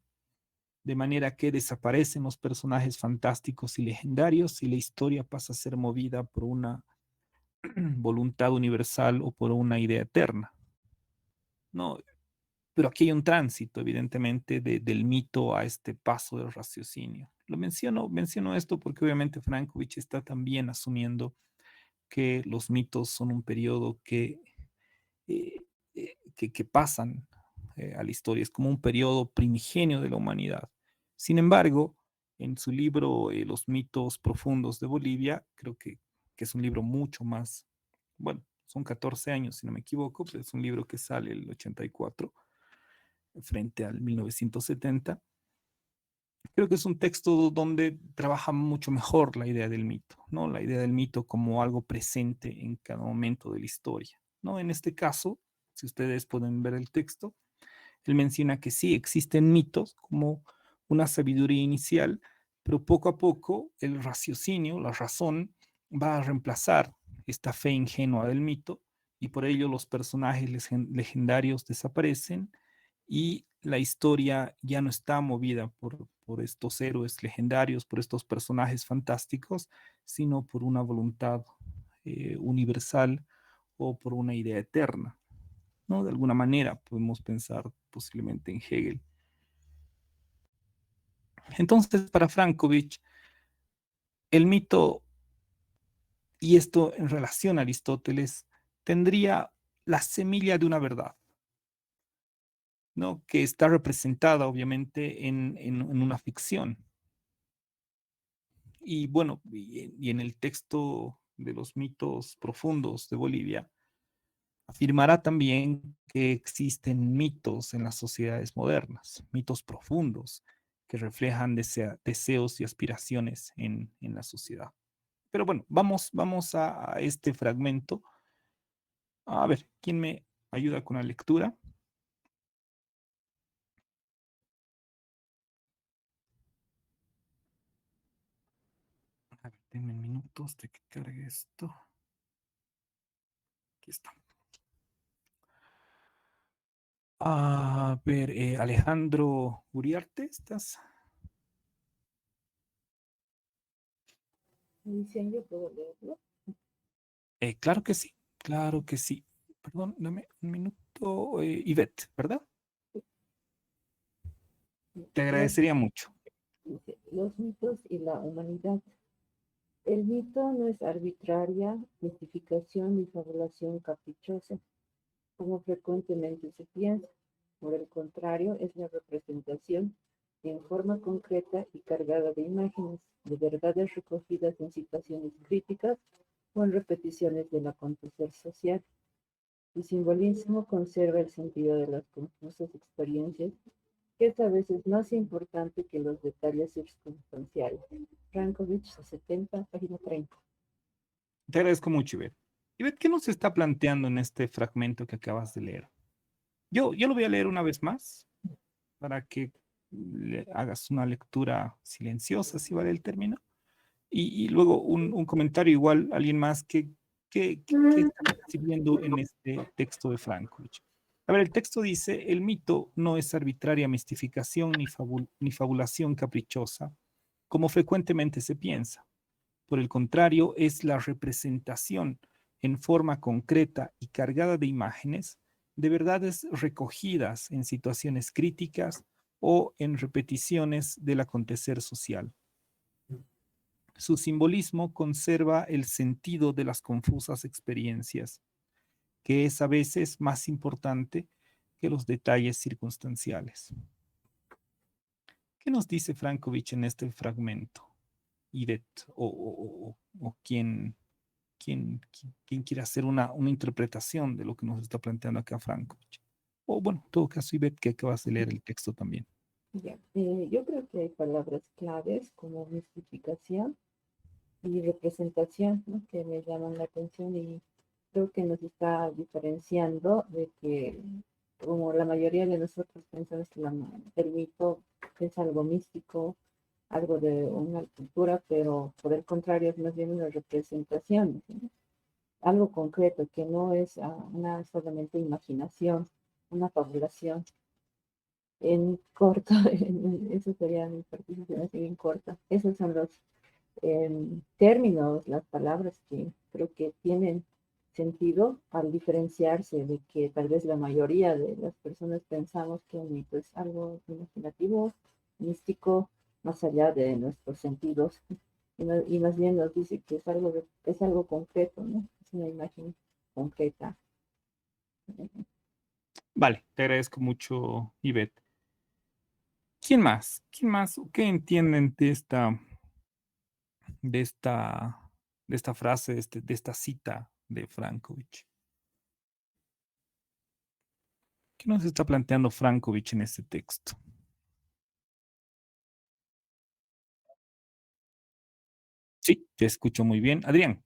Speaker 1: de manera que desaparecen los personajes fantásticos y legendarios y la historia pasa a ser movida por una voluntad universal o por una idea eterna. ¿No? Pero aquí hay un tránsito, evidentemente, del mito a este paso del raciocinio. Menciono esto porque obviamente Frankovich está también asumiendo que los mitos son un periodo eh, que pasan a la historia, es como un periodo primigenio de la humanidad. Sin embargo, en su libro Los mitos profundos de Bolivia, creo que es un libro mucho más, bueno, son 14 años si no me equivoco, pero es un libro que sale el 84 frente al 1970. Creo que es un texto donde trabaja mucho mejor la idea del mito, ¿no? La idea del mito como algo presente en cada momento de la historia, ¿no? En este caso, si ustedes pueden ver el texto, él menciona que sí existen mitos como una sabiduría inicial, pero poco a poco el raciocinio, la razón, va a reemplazar esta fe ingenua del mito y por ello los personajes legendarios desaparecen y la historia ya no está movida por estos héroes legendarios, por estos personajes fantásticos, sino por una voluntad universal o por una idea eterna, ¿no? De alguna manera podemos pensar posiblemente en Hegel. Entonces, para Frankovich, el mito, y esto en relación a Aristóteles, tendría la semilla de una verdad, ¿no? Que está representada obviamente en una ficción. Y bueno, y en el texto de los mitos profundos de Bolivia, afirmará también que existen mitos en las sociedades modernas, mitos profundos que reflejan deseos y aspiraciones en la sociedad. Pero bueno, vamos a este fragmento. A ver, ¿quién me ayuda con la lectura? A ver, denme minutos de que cargue esto. Aquí está. A ver, Alejandro Uriarte, ¿estás?
Speaker 2: Dicen, yo puedo leerlo.
Speaker 1: Claro que sí, claro que sí. Perdón, dame un minuto. Ivette, ¿verdad? Te
Speaker 2: Los,
Speaker 1: agradecería mucho.
Speaker 2: los mitos y la humanidad. El mito no es arbitraria mistificación ni fabulación caprichosa, como frecuentemente se piensa. Por el contrario, es la representación en forma concreta y cargada de imágenes, de verdades recogidas en situaciones críticas o en repeticiones del acontecer social. Su simbolismo conserva el sentido de las confusas experiencias, que es a veces más importante que los detalles circunstanciales. Frankovich, 70, página 30.
Speaker 1: Te agradezco mucho, Ivette. Ivette, ¿qué nos está planteando en este fragmento que acabas de leer? Yo lo voy a leer una vez más para que le hagas una lectura silenciosa, si vale el término, y luego un comentario igual, alguien más que está percibiendo en este texto de Frankovich. A ver, el texto dice, el mito no es arbitraria mistificación ni fabulación caprichosa, como frecuentemente se piensa. Por el contrario, es la representación en forma concreta y cargada de imágenes de verdades recogidas en situaciones críticas o en repeticiones del acontecer social. Su simbolismo conserva el sentido de las confusas experiencias, que es a veces más importante que los detalles circunstanciales. ¿Qué nos dice Frankovich en este fragmento? Ivette, o quién quiere hacer una interpretación de lo que nos está planteando acá Frankovich. O bueno, en todo caso, Ivette, que acabas de leer el texto también.
Speaker 2: Ya, yo creo que hay palabras claves como mistificación y representación, ¿no?, que me llaman la atención y creo que nos está diferenciando de que como la mayoría de nosotros pensamos que el mito es algo místico, algo de una cultura, pero por el contrario es más bien una representación, ¿sí? Algo concreto, que no es una solamente imaginación, una fabulación. En corto, eso sería mi participación así en corto. Esos son los términos, las palabras que creo que tienen sentido al diferenciarse de que tal vez la mayoría de las personas pensamos que un mito es algo imaginativo, místico, más allá de nuestros sentidos. Y más bien nos dice que es algo concreto, ¿no? Es una imagen concreta.
Speaker 1: Vale, te agradezco mucho, Ivette. ¿Quién más? ¿Quién más? ¿Qué entienden de esta, de esta frase, de esta cita de Frankovich? ¿Qué nos está planteando Frankovich en este texto? Sí, te escucho muy bien. Adrián,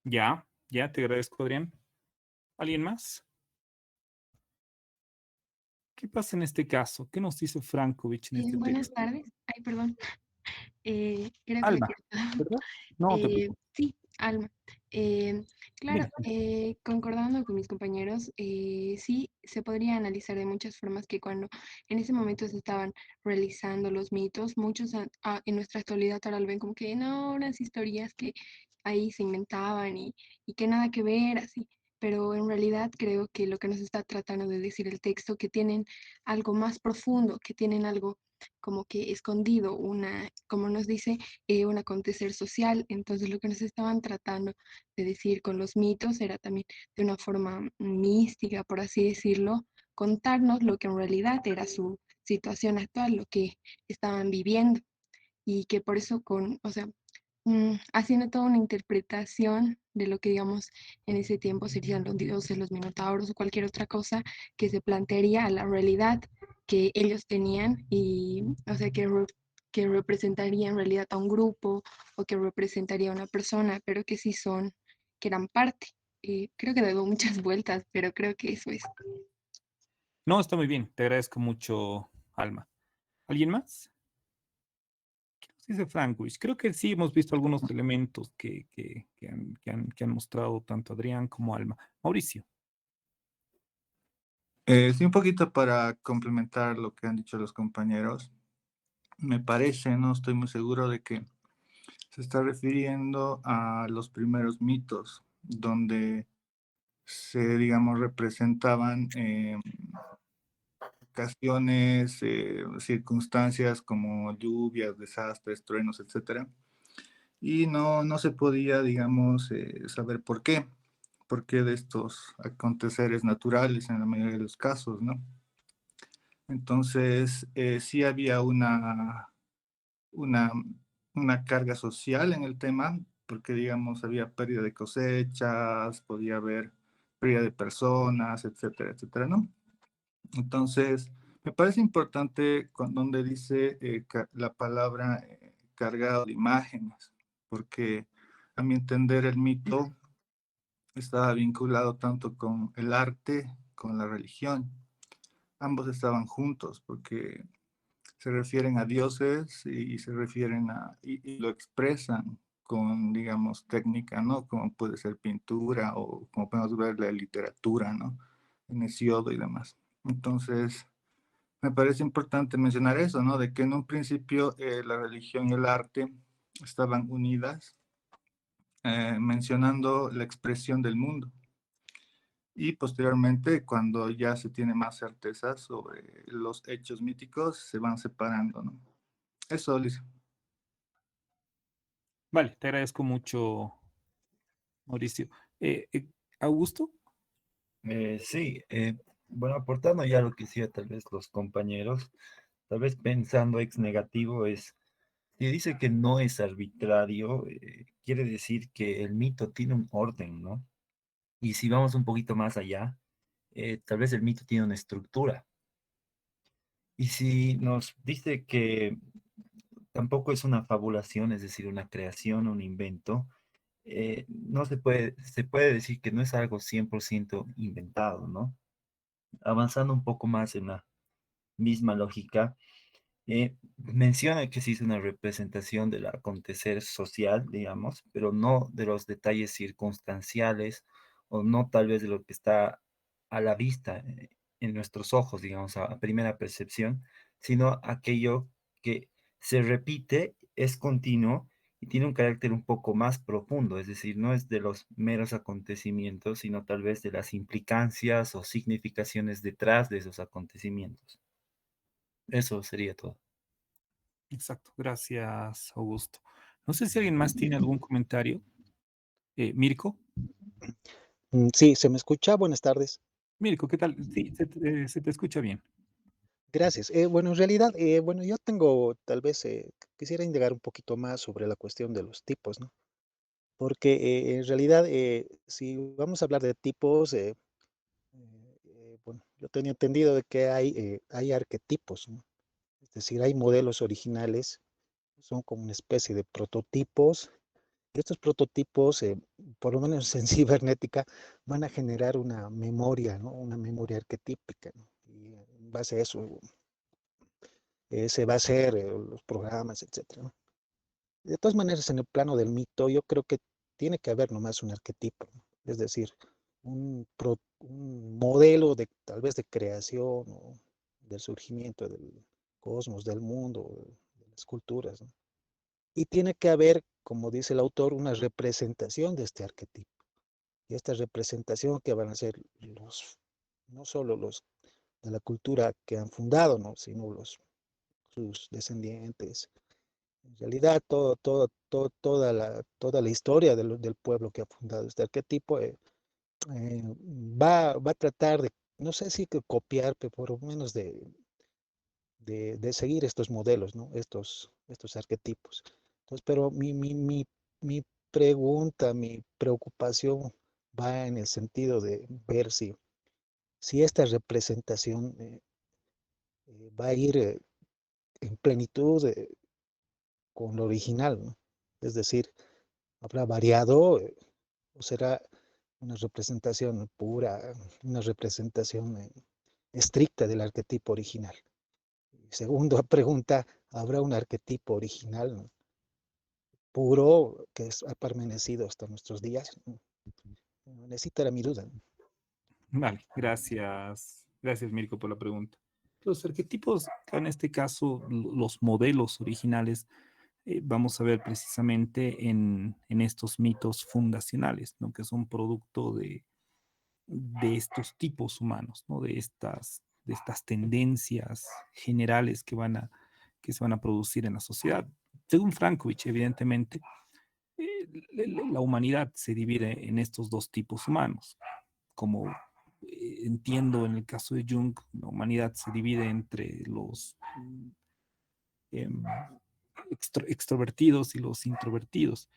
Speaker 1: ya, te agradezco, Adrián. ¿Alguien más? ¿Qué pasa en este caso? ¿Qué nos dice Frankovich en este
Speaker 3: Buenas
Speaker 1: texto?
Speaker 3: tardes. Ay, perdón. Creo que me he
Speaker 1: Alma,
Speaker 3: cortado.
Speaker 1: ¿verdad? No te preocupes.
Speaker 3: Sí, Alma. Eh, claro,
Speaker 1: Dime.
Speaker 3: concordando con mis compañeros, sí se podría analizar de muchas formas que cuando en ese momento se estaban realizando los mitos, muchos en nuestra actualidad ahora lo ven como que no, unas historias que ahí se inventaban y que nada que ver, así. Pero en realidad creo que lo que nos está tratando de decir el texto, que tienen algo más profundo, que tienen algo como que escondido, como nos dice, un acontecer social. Entonces lo que nos estaban tratando de decir con los mitos era también de una forma mística, por así decirlo, contarnos lo que en realidad era su situación actual, lo que estaban viviendo y que por eso o sea, haciendo toda una interpretación de lo que, digamos, en ese tiempo serían los dioses, los minotauros o cualquier otra cosa que se plantearía a la realidad que ellos tenían y, o sea, que representaría en realidad a un grupo o que representaría a una persona, pero que sí son, que eran parte. Creo que le doy muchas vueltas, pero creo que eso es.
Speaker 1: No, está muy bien. Te agradezco mucho, Alma. ¿Alguien más? ¿Qué nos dice Frankovich? Creo que sí hemos visto algunos elementos que han mostrado tanto Adrián como Alma. Mauricio.
Speaker 4: Sí, un poquito para complementar lo que han dicho los compañeros. Me parece, no estoy muy seguro de que se está refiriendo a los primeros mitos, donde se, digamos, representaban ocasiones, circunstancias como lluvias, desastres, truenos, etcétera, y no se podía, digamos, saber por qué de estos aconteceres naturales en la mayoría de los casos, ¿no? Entonces, sí había una, una carga social en el tema, porque, digamos, había pérdida de cosechas, podía haber pérdida de personas, etcétera, etcétera, ¿no? Entonces, me parece importante donde dice la palabra cargado de imágenes, porque a mi entender el mito estaba vinculado tanto con el arte, con la religión. Ambos estaban juntos, porque se refieren a dioses y se refieren y lo expresan con, digamos, técnica, ¿no? Como puede ser pintura o como podemos ver la literatura, ¿no? En Hesiodo y demás. Entonces, me parece importante mencionar eso, ¿no? De que en un principio la religión y el arte estaban unidas, mencionando la expresión del mundo. Y posteriormente, cuando ya se tiene más certeza sobre los hechos míticos, se van separando, ¿no? Eso, Liz.
Speaker 1: Vale, te agradezco mucho, Mauricio. Augusto,
Speaker 5: Sí, bueno, aportando ya lo que decía tal vez los compañeros, tal vez pensando ex negativo es, si dice que no es arbitrario, quiere decir que el mito tiene un orden, ¿no? Y si vamos un poquito más allá, tal vez el mito tiene una estructura. Y si nos dice que tampoco es una fabulación, es decir, una creación, un invento, no se puede decir que no es algo 100% inventado, ¿no? Avanzando un poco más en la misma lógica, menciona que se hizo una representación del acontecer social, digamos, pero no de los detalles circunstanciales o no tal vez de lo que está a la vista, en nuestros ojos, digamos, a primera percepción, sino aquello que se repite, es continuo y tiene un carácter un poco más profundo, es decir, no es de los meros acontecimientos, sino tal vez de las implicancias o significaciones detrás de esos acontecimientos. Eso sería todo.
Speaker 1: exacto, gracias, Augusto. No sé si alguien más tiene algún comentario. Mirko,
Speaker 6: Sí, ¿se me escucha? Buenas tardes.
Speaker 1: Mirko, ¿qué tal? Sí, se te escucha bien.
Speaker 6: Gracias. Bueno, en realidad, bueno, yo tengo, tal vez, quisiera indagar un poquito más sobre la cuestión de los tipos, ¿no? Porque en realidad, si vamos a hablar de tipos, bueno, yo tenía entendido de que hay arquetipos, ¿no? Es decir, hay modelos originales, son como una especie de prototipos. Estos prototipos, por lo menos en cibernética, van a generar una memoria, ¿no? Una memoria arquetípica, ¿no? Y en base a eso se va a hacer los programas, etcétera, ¿no? De todas maneras, en el plano del mito, yo creo que tiene que haber nomás un arquetipo, ¿no? Es decir, un modelo de tal vez de creación o del surgimiento del cosmos, del mundo, de las culturas, ¿no? Y tiene que haber, como dice el autor, una representación de este arquetipo. Y esta representación que van a ser no solo los de la cultura que han fundado, ¿no? Sino sus descendientes. En realidad, toda la historia del pueblo que ha fundado este arquetipo va a tratar de, no sé si que copiar, pero por lo menos de seguir estos modelos, ¿no? Estos arquetipos. Entonces, pero mi pregunta, mi preocupación va en el sentido de ver si esta representación va a ir en plenitud con lo original, ¿no? Es decir, ¿habrá variado o será una representación pura, una representación estricta del arquetipo original? Segunda pregunta, ¿habrá un arquetipo original, ¿no? Puro que ha permanecido hasta nuestros días? Necesita era mi duda.
Speaker 1: Vale, gracias. Gracias, Mirko, por la pregunta. Los arquetipos, en este caso, los modelos originales, vamos a ver precisamente en estos mitos fundacionales, ¿no? Que son producto de estos tipos humanos, ¿no? De estas tendencias generales que se van a producir en la sociedad. Según Frankovich, evidentemente, la humanidad se divide en estos dos tipos humanos. Como entiendo en el caso de Jung, la humanidad se divide entre los eh, extrovertidos y los introvertidos.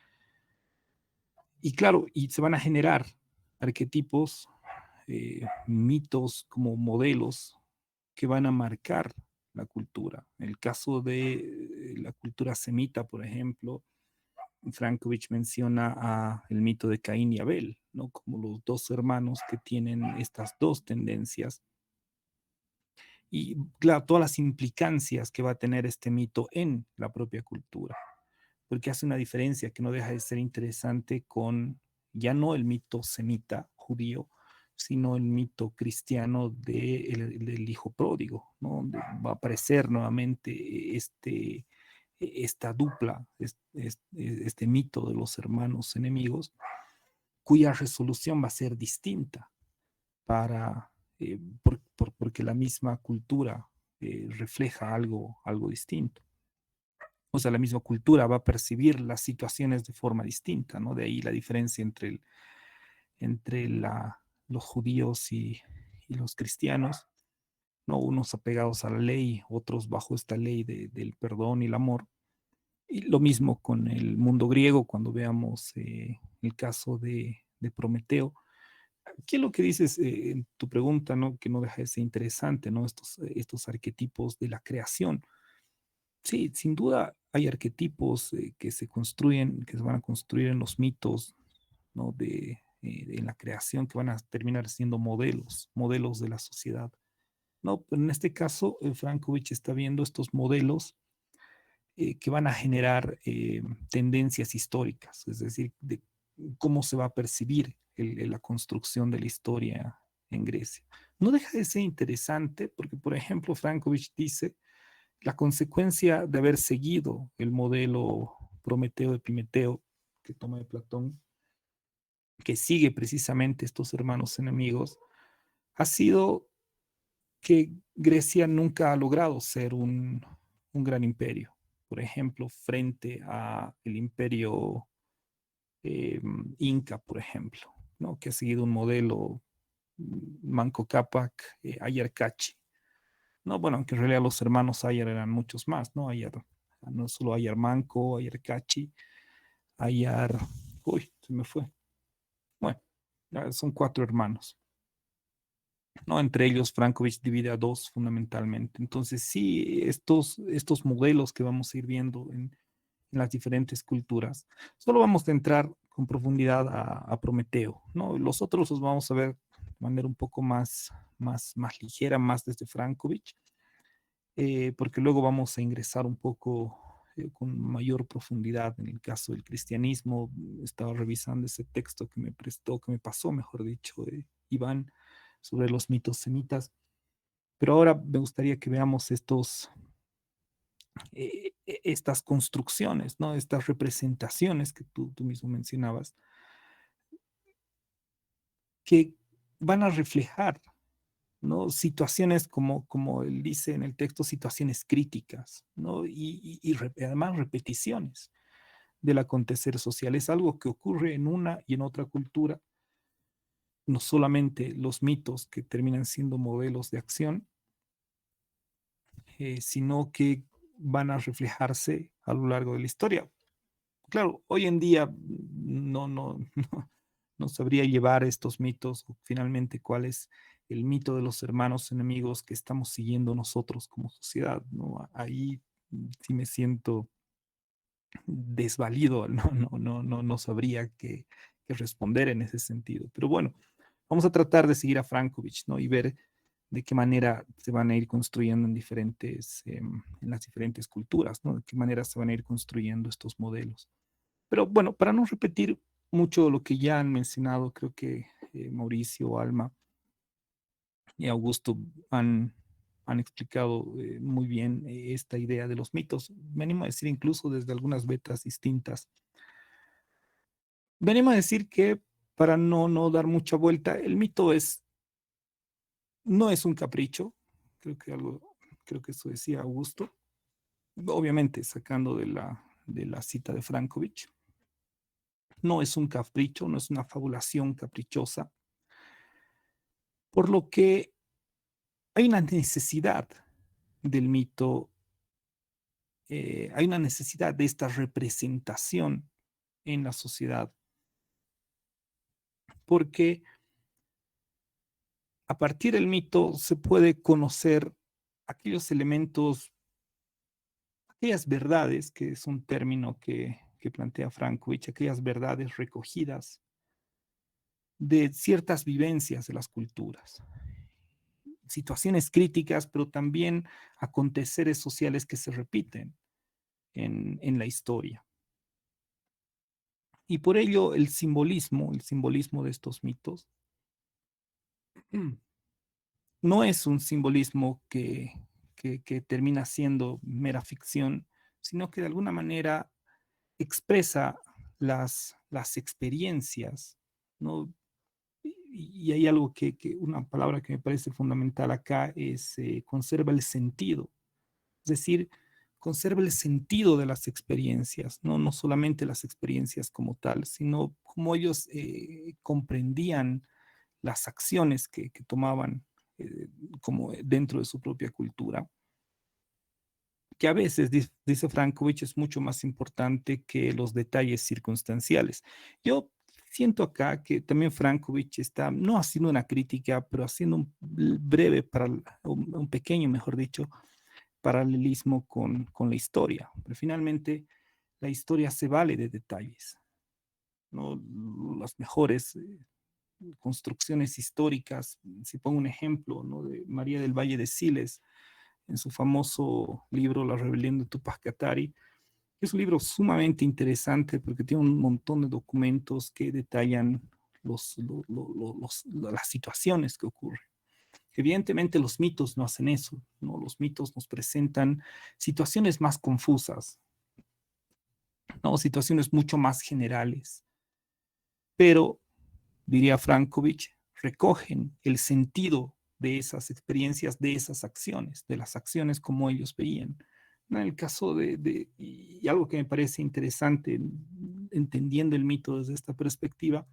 Speaker 1: Y claro, y se van a generar arquetipos, mitos como modelos que van a marcar la cultura. En el caso de la cultura semita, por ejemplo, Frankovich menciona el mito de Caín y Abel, ¿no? Como los dos hermanos que tienen estas dos tendencias. Y claro, todas las implicancias que va a tener este mito en la propia cultura. porque hace una diferencia que no deja de ser interesante con ya no el mito semita judío, sino el mito cristiano del hijo pródigo, ¿no? Donde va a aparecer nuevamente esta dupla, este mito de los hermanos enemigos, cuya resolución va a ser distinta porque la misma cultura refleja algo distinto. O sea, la misma cultura va a percibir las situaciones de forma distinta, ¿no? De ahí la diferencia entre los judíos y los cristianos, ¿no? Unos apegados a la ley, otros bajo esta ley del perdón y el amor. Y lo mismo con el mundo griego, cuando veamos el caso de Prometeo. ¿Qué es lo que dices en tu pregunta, ¿no? Que no deja de ser interesante, ¿no? Estos arquetipos de la creación. Sí, sin duda hay arquetipos que se construyen, que se van a construir en los mitos, ¿no? En la creación, que van a terminar siendo modelos de la sociedad. No, pero en este caso, Frankovich está viendo estos modelos que van a generar tendencias históricas, es decir, de cómo se va a percibir la construcción de la historia en Grecia. No deja de ser interesante porque, por ejemplo, Frankovich dice la consecuencia de haber seguido el modelo Prometeo Epimeteo que toma de Platón, que sigue precisamente estos hermanos enemigos, ha sido que Grecia nunca ha logrado ser un gran imperio. Por ejemplo, frente a el imperio Inca, por ejemplo, ¿no? Que ha seguido un modelo Manco Cápac, Ayar-Cachi. No, bueno, aunque en realidad los hermanos Ayar eran muchos más, ¿no? Ayar, no solo Ayar Manco, Ayar Cachi, Ayar, uy, se me fue. Bueno, son 4 hermanos, ¿no? Entre ellos Frankovich divide a 2 fundamentalmente. Entonces, sí, estos modelos que vamos a ir viendo en las diferentes culturas, solo vamos a entrar con profundidad a Prometeo, ¿no? Los otros los vamos a ver de manera un poco más ligera, más desde Frankovich. Porque luego vamos a ingresar un poco con mayor profundidad en el caso del cristianismo. Estaba revisando ese texto que me prestó, que me pasó, mejor dicho, Iván, sobre los mitos semitas. Pero ahora me gustaría que veamos estas construcciones, ¿no? Estas representaciones que tú mismo mencionabas, que van a reflejar, ¿no? Situaciones como él dice en el texto, situaciones críticas, ¿no? Además repeticiones del acontecer social. Es algo que ocurre en una y en otra cultura, no solamente los mitos que terminan siendo modelos de acción, sino que van a reflejarse a lo largo de la historia. Claro, hoy en día no sabría llevar estos mitos, o finalmente cuál es el mito de los hermanos enemigos que estamos siguiendo nosotros como sociedad, ¿no? Ahí sí me siento desvalido, no sabría qué responder en ese sentido. Pero bueno, vamos a tratar de seguir a Frankovich, ¿no? Y ver de qué manera se van a ir construyendo en las diferentes culturas, ¿no? De qué manera se van a ir construyendo estos modelos. Pero bueno, para no repetir mucho lo que ya han mencionado, creo que Mauricio, Alma y Augusto han explicado muy bien esta idea de los mitos. Me animo a decir incluso desde algunas vetas distintas. Me animo a decir que para no dar mucha vuelta, el mito no es un capricho, creo que eso decía Augusto, obviamente sacando de la cita de Frankovich. No es un capricho, no es una fabulación caprichosa, por lo que hay una necesidad del mito, hay una necesidad de esta representación en la sociedad, porque a partir del mito se puede conocer aquellos elementos, aquellas verdades, que es un término que plantea Frankovich, aquellas verdades recogidas de ciertas vivencias de las culturas, situaciones críticas, pero también aconteceres sociales que se repiten en la historia. Y por ello el simbolismo de estos mitos, no es un simbolismo que termina siendo mera ficción, sino que de alguna manera expresa las experiencias, ¿no? Y hay algo una palabra que me parece fundamental acá es conserva el sentido. Es decir, conserva el sentido de las experiencias, ¿no? No solamente las experiencias como tal, sino cómo ellos comprendían las acciones que tomaban como dentro de su propia cultura, que a veces, dice Frankovich, es mucho más importante que los detalles circunstanciales. Yo siento acá que también Frankovich está no haciendo una crítica, pero haciendo un breve, un pequeño, mejor dicho, paralelismo con la historia. Pero finalmente, la historia se vale de detalles, ¿no? Las mejores construcciones históricas, si pongo un ejemplo, ¿no? De María del Valle de Siles, en su famoso libro La rebelión de Tupac Katari. Es un libro sumamente interesante porque tiene un montón de documentos que detallan las situaciones que ocurren. Evidentemente los mitos no hacen eso, ¿no? Los mitos nos presentan situaciones más confusas, ¿no? Situaciones mucho más generales, pero, diría Frankovich, recogen el sentido de esas experiencias, de esas acciones, de las acciones como ellos veían. En el caso y algo que me parece interesante, entendiendo el mito desde esta perspectiva,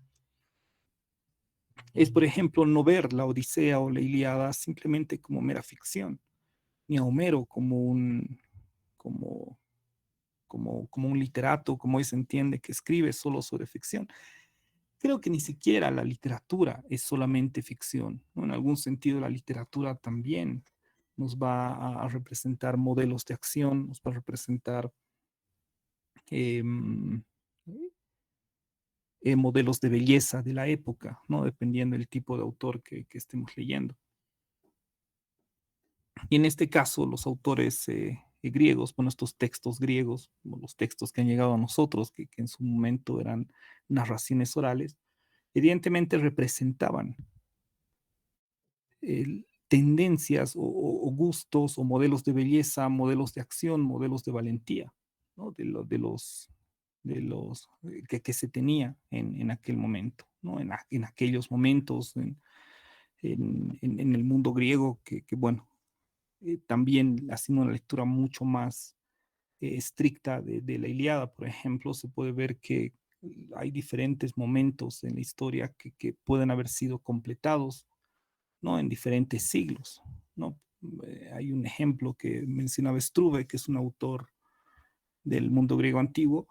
Speaker 1: es, por ejemplo, no ver la Odisea o la Ilíada simplemente como mera ficción, ni a Homero como, como un literato, como hoy se entiende, que escribe solo sobre ficción. Creo que ni siquiera la literatura es solamente ficción, ¿no? En algún sentido, la literatura también nos va a representar modelos de acción, nos va a representar eh, modelos de belleza de la época, ¿no? Dependiendo del tipo de autor que estemos leyendo. Y en este caso, los autores griegos, bueno, estos textos griegos, los textos que han llegado a nosotros, que en su momento eran narraciones orales, evidentemente representaban tendencias o gustos o modelos de belleza, modelos de acción, modelos de valentía, ¿no? Que se tenía en aquel momento, ¿no? En aquellos momentos, en el mundo griego, bueno, también haciendo una lectura mucho más estricta de la Ilíada, por ejemplo, se puede ver que hay diferentes momentos en la historia que pueden haber sido completados, ¿no? En diferentes siglos, ¿no? Hay un ejemplo que mencionaba Struve, que es un autor del mundo griego antiguo,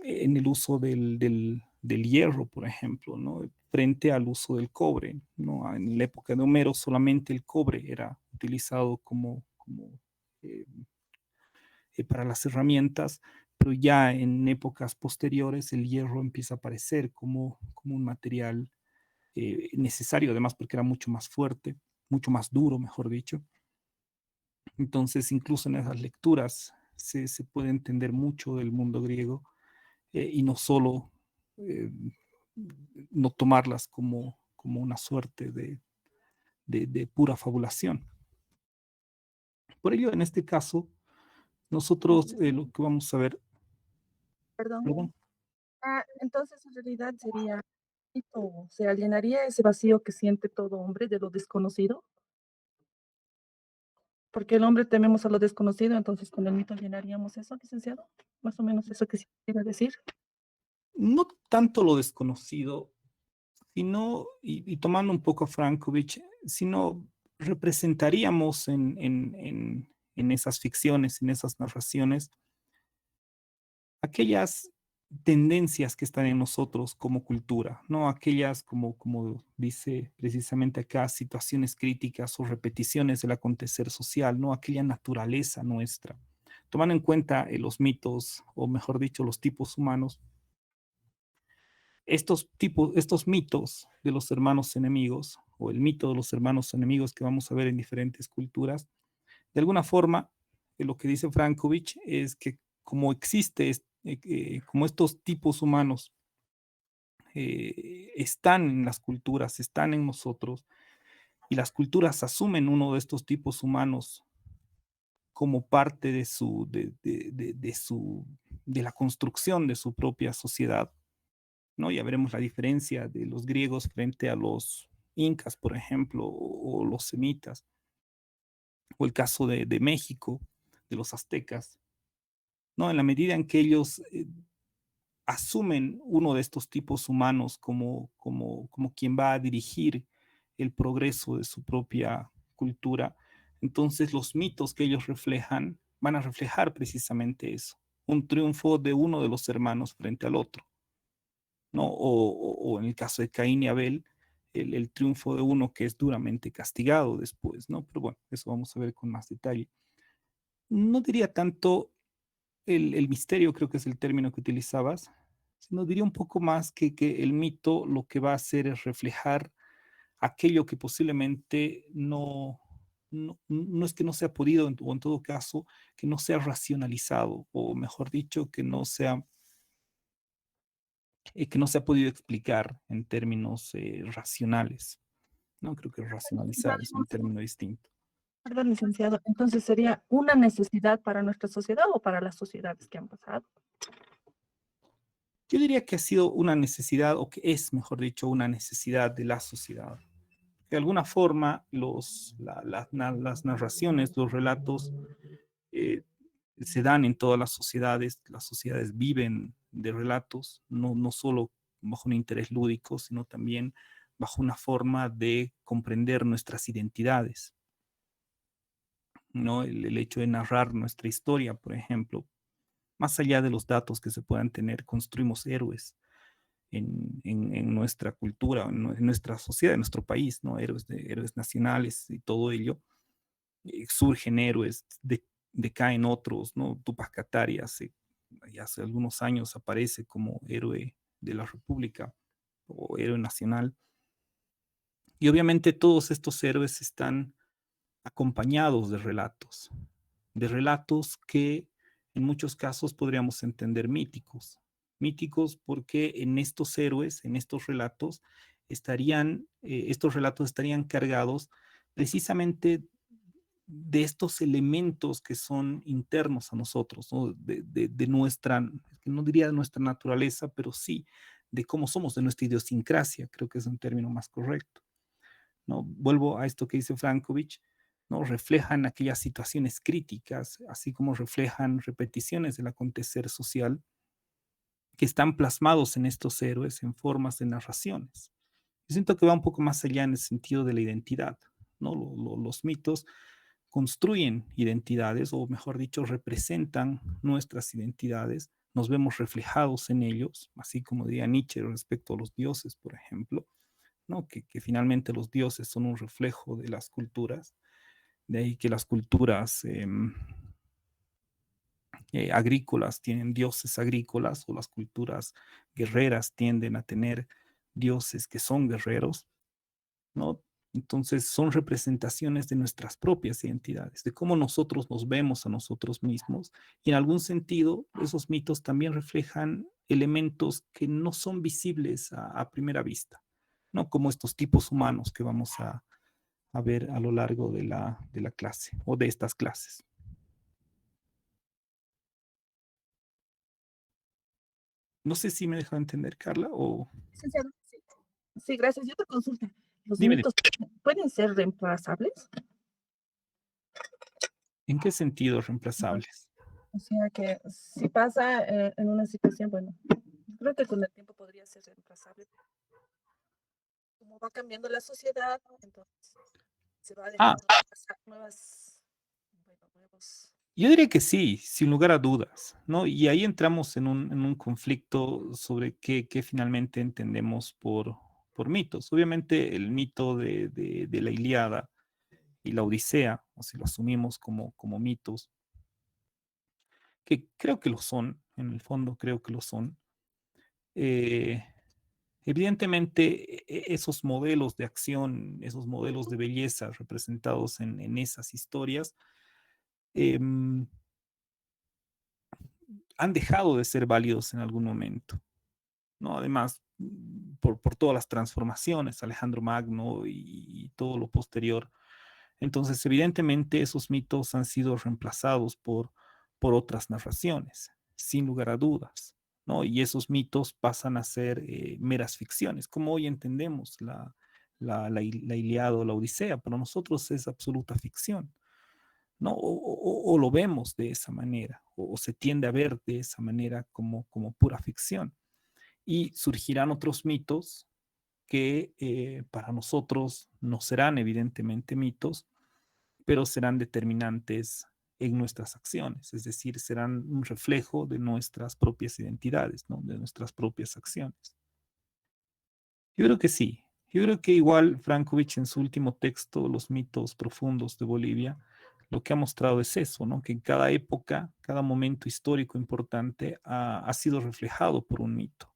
Speaker 1: en el uso del hierro, por ejemplo, ¿no? Frente al uso del cobre, ¿no? En la época de Homero solamente el cobre era utilizado eh, para las herramientas, pero ya en épocas posteriores el hierro empieza a aparecer como un material necesario, además porque era mucho más fuerte, mucho más duro, mejor dicho. Entonces, incluso en esas lecturas se puede entender mucho del mundo griego y no solo no tomarlas como una suerte de pura fabulación. Por ello, en este caso, nosotros lo que vamos a ver,
Speaker 7: Perdón.
Speaker 1: perdón,
Speaker 7: Entonces en realidad sería, ¿se llenaría ese vacío que siente todo hombre de lo desconocido? Porque el hombre tememos a lo desconocido, entonces con el mito llenaríamos eso, licenciado. Más o menos eso que se quiere decir.
Speaker 1: no tanto lo desconocido, sino, y tomando un poco a Frankovich, sino representaríamos en esas ficciones, en esas narraciones, aquellas tendencias que están en nosotros como cultura, ¿no? Aquellas, como dice precisamente acá, situaciones críticas o repeticiones del acontecer social, ¿no? Aquella naturaleza nuestra. Tomando en cuenta los mitos, o mejor dicho, los tipos humanos, estos mitos de los hermanos enemigos, o el mito de los hermanos enemigos que vamos a ver en diferentes culturas, de alguna forma, lo que dice Frankovich es que como existe, como estos tipos humanos están en las culturas, están en nosotros, y las culturas asumen uno de estos tipos humanos como parte de la construcción de su propia sociedad, ¿no? Ya veremos la diferencia de los griegos frente a los incas, por ejemplo, o los semitas, o el caso de México, de los aztecas, ¿no? En la medida en que ellos asumen uno de estos tipos humanos como quien va a dirigir el progreso de su propia cultura, entonces los mitos que ellos reflejan van a reflejar precisamente eso, un triunfo de uno de los hermanos frente al otro, ¿no? O en el caso de Caín y Abel, el triunfo de uno que es duramente castigado después, ¿no? Pero bueno, eso vamos a ver con más detalle. No diría tanto el misterio, creo que es el término que utilizabas, sino diría un poco más que el mito lo que va a hacer es reflejar aquello que posiblemente no es que no sea podido, o en todo caso, que no sea racionalizado, o mejor dicho, que no se ha podido explicar en términos racionales. No creo que racionalizar es un término distinto.
Speaker 7: Perdón, licenciado. Entonces, ¿sería una necesidad para nuestra sociedad o para las sociedades que han pasado?
Speaker 1: Yo diría que ha sido una necesidad, o que es, mejor dicho, una necesidad de la sociedad. De alguna forma, las narraciones, los relatos eh, se dan en todas las sociedades viven de relatos, no solo bajo un interés lúdico, sino también bajo una forma de comprender nuestras identidades, ¿no? El hecho de narrar nuestra historia, por ejemplo, más allá de los datos que se puedan tener, construimos héroes en nuestra cultura, en nuestra sociedad, en nuestro país, ¿no? Héroes nacionales y todo ello. Surgen héroes, decaen otros, ¿no? Tupac Katari hace algunos años aparece como héroe de la República o héroe nacional. Y obviamente todos estos héroes están acompañados de relatos que en muchos casos podríamos entender míticos. Míticos porque en estos héroes, en estos relatos estarían cargados precisamente de estos elementos que son internos a nosotros, ¿no? De nuestra, no diría de nuestra naturaleza, pero sí de cómo somos, de nuestra idiosincrasia, creo que es un término más correcto, ¿no? Vuelvo a esto que dice Frankovich, ¿no? Reflejan aquellas situaciones críticas, así como reflejan repeticiones del acontecer social que están plasmados en estos héroes en formas de narraciones. Yo siento que va un poco más allá en el sentido de la identidad, ¿no? Los mitos construyen identidades, o mejor dicho, representan nuestras identidades, nos vemos reflejados en ellos, así como diría Nietzsche respecto a los dioses, por ejemplo, ¿no? Que finalmente los dioses son un reflejo de las culturas, de ahí que las culturas agrícolas tienen dioses agrícolas, o las culturas guerreras tienden a tener dioses que son guerreros, ¿no? Entonces son representaciones de nuestras propias identidades, de cómo nosotros nos vemos a nosotros mismos, y en algún sentido esos mitos también reflejan elementos que no son visibles a primera vista, ¿no? Como estos tipos humanos que vamos a ver a lo largo de la clase o de estas clases. No sé si me he dejado entender, Carla, o
Speaker 7: Licenciado, sí. Sí, gracias. Yo te consulta. ¿Los
Speaker 1: dime,
Speaker 7: mitos pueden ser reemplazables?
Speaker 1: ¿en qué sentido reemplazables?
Speaker 7: O sea que si pasa en una situación, bueno, creo que con el tiempo podría ser reemplazable. Como va cambiando la sociedad, entonces se va
Speaker 1: Ah,
Speaker 7: dejando pasar nuevas, bueno, nuevos.
Speaker 1: yo diría que sí, sin lugar a dudas, ¿no? Y ahí entramos en un conflicto sobre qué finalmente entendemos por mitos. Obviamente el mito de la Ilíada y la Odisea, o si lo asumimos como mitos, que creo que lo son, en el fondo creo que lo son. eh, Evidentemente, esos modelos de acción, esos modelos de belleza representados en esas historias, em, han dejado de ser válidos en algún momento, ¿no? Además, por todas las transformaciones, Alejandro Magno y todo lo posterior. Entonces, evidentemente, esos mitos han sido reemplazados por otras narraciones, sin lugar a dudas, ¿no? Y esos mitos pasan a ser meras ficciones, como hoy entendemos la Ilíada o la Odisea. Para nosotros es absoluta ficción, ¿no? O lo vemos de esa manera, o se tiende a ver de esa manera como pura ficción. Y surgirán otros mitos que para nosotros no serán evidentemente mitos, pero serán determinantes en nuestras acciones, es decir, serán un reflejo de nuestras propias identidades, ¿no? De nuestras propias acciones. Yo creo que sí. Yo creo que igual Frankovich en su último texto, Los mitos profundos de Bolivia, lo que ha mostrado es eso, ¿no? Que en cada época, cada momento histórico importante ha sido reflejado por un mito,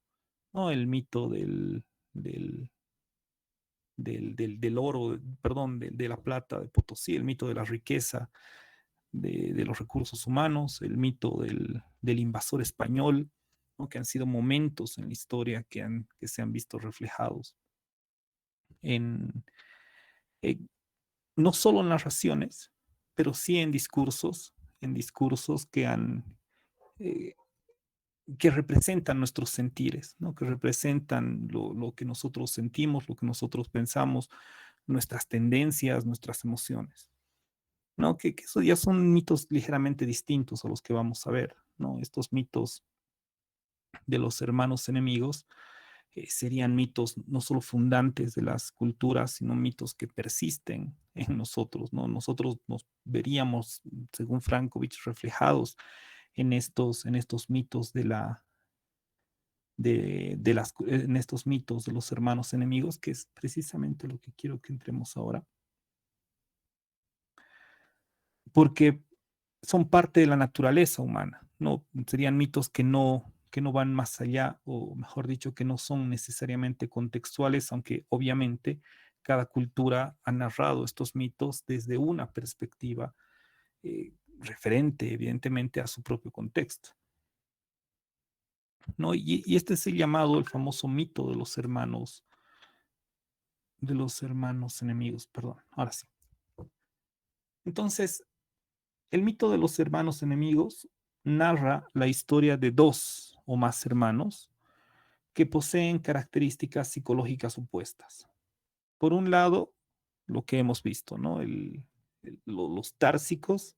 Speaker 1: ¿no? El mito del, del oro, perdón, de la plata de Potosí, el mito de la riqueza de los recursos humanos, el mito del invasor español, ¿no? Que han sido momentos en la historia que se han visto reflejados en, en no solo en narraciones, pero sí en discursos eh, que representan nuestros sentires, ¿no? Que representan lo que nosotros sentimos, lo que nosotros pensamos, nuestras tendencias, nuestras emociones, ¿no? Que eso ya son mitos ligeramente distintos a los que vamos a ver, ¿no? Estos mitos de los hermanos enemigos serían mitos no solo fundantes de las culturas, sino mitos que persisten en nosotros, ¿no? Nosotros nos veríamos, según Frankovich, reflejados en estos mitos en estos mitos de los hermanos enemigos, que es precisamente lo que quiero que entremos ahora, porque son parte de la naturaleza humana, ¿no? Serían mitos que no van más allá, o mejor dicho, que no son necesariamente contextuales, aunque obviamente cada cultura ha narrado estos mitos desde una perspectiva referente, evidentemente, a su propio contexto, ¿no? Y este es el llamado, el famoso mito de los hermanos enemigos, perdón, ahora sí. Entonces, el mito de los hermanos enemigos narra la historia de dos o más hermanos que poseen características psicológicas opuestas. Por un lado, lo que hemos visto, ¿no? Los társicos,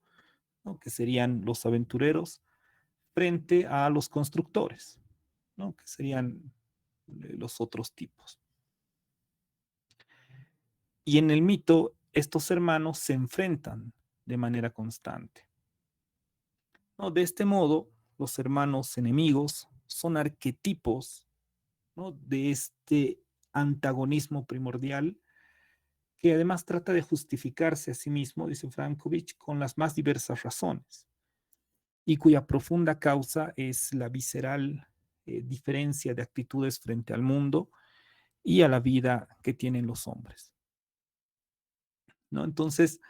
Speaker 1: ¿no? Que serían los aventureros, frente a los constructores, ¿no? Que serían los otros tipos. Y en el mito, estos hermanos se enfrentan de manera constante, ¿no? De este modo, los hermanos enemigos son arquetipos, ¿no? De este antagonismo primordial que además trata de justificarse a sí mismo, dice Frankovich, con las más diversas razones y cuya profunda causa es la visceral diferencia de actitudes frente al mundo y a la vida que tienen los hombres, ¿no? Entonces,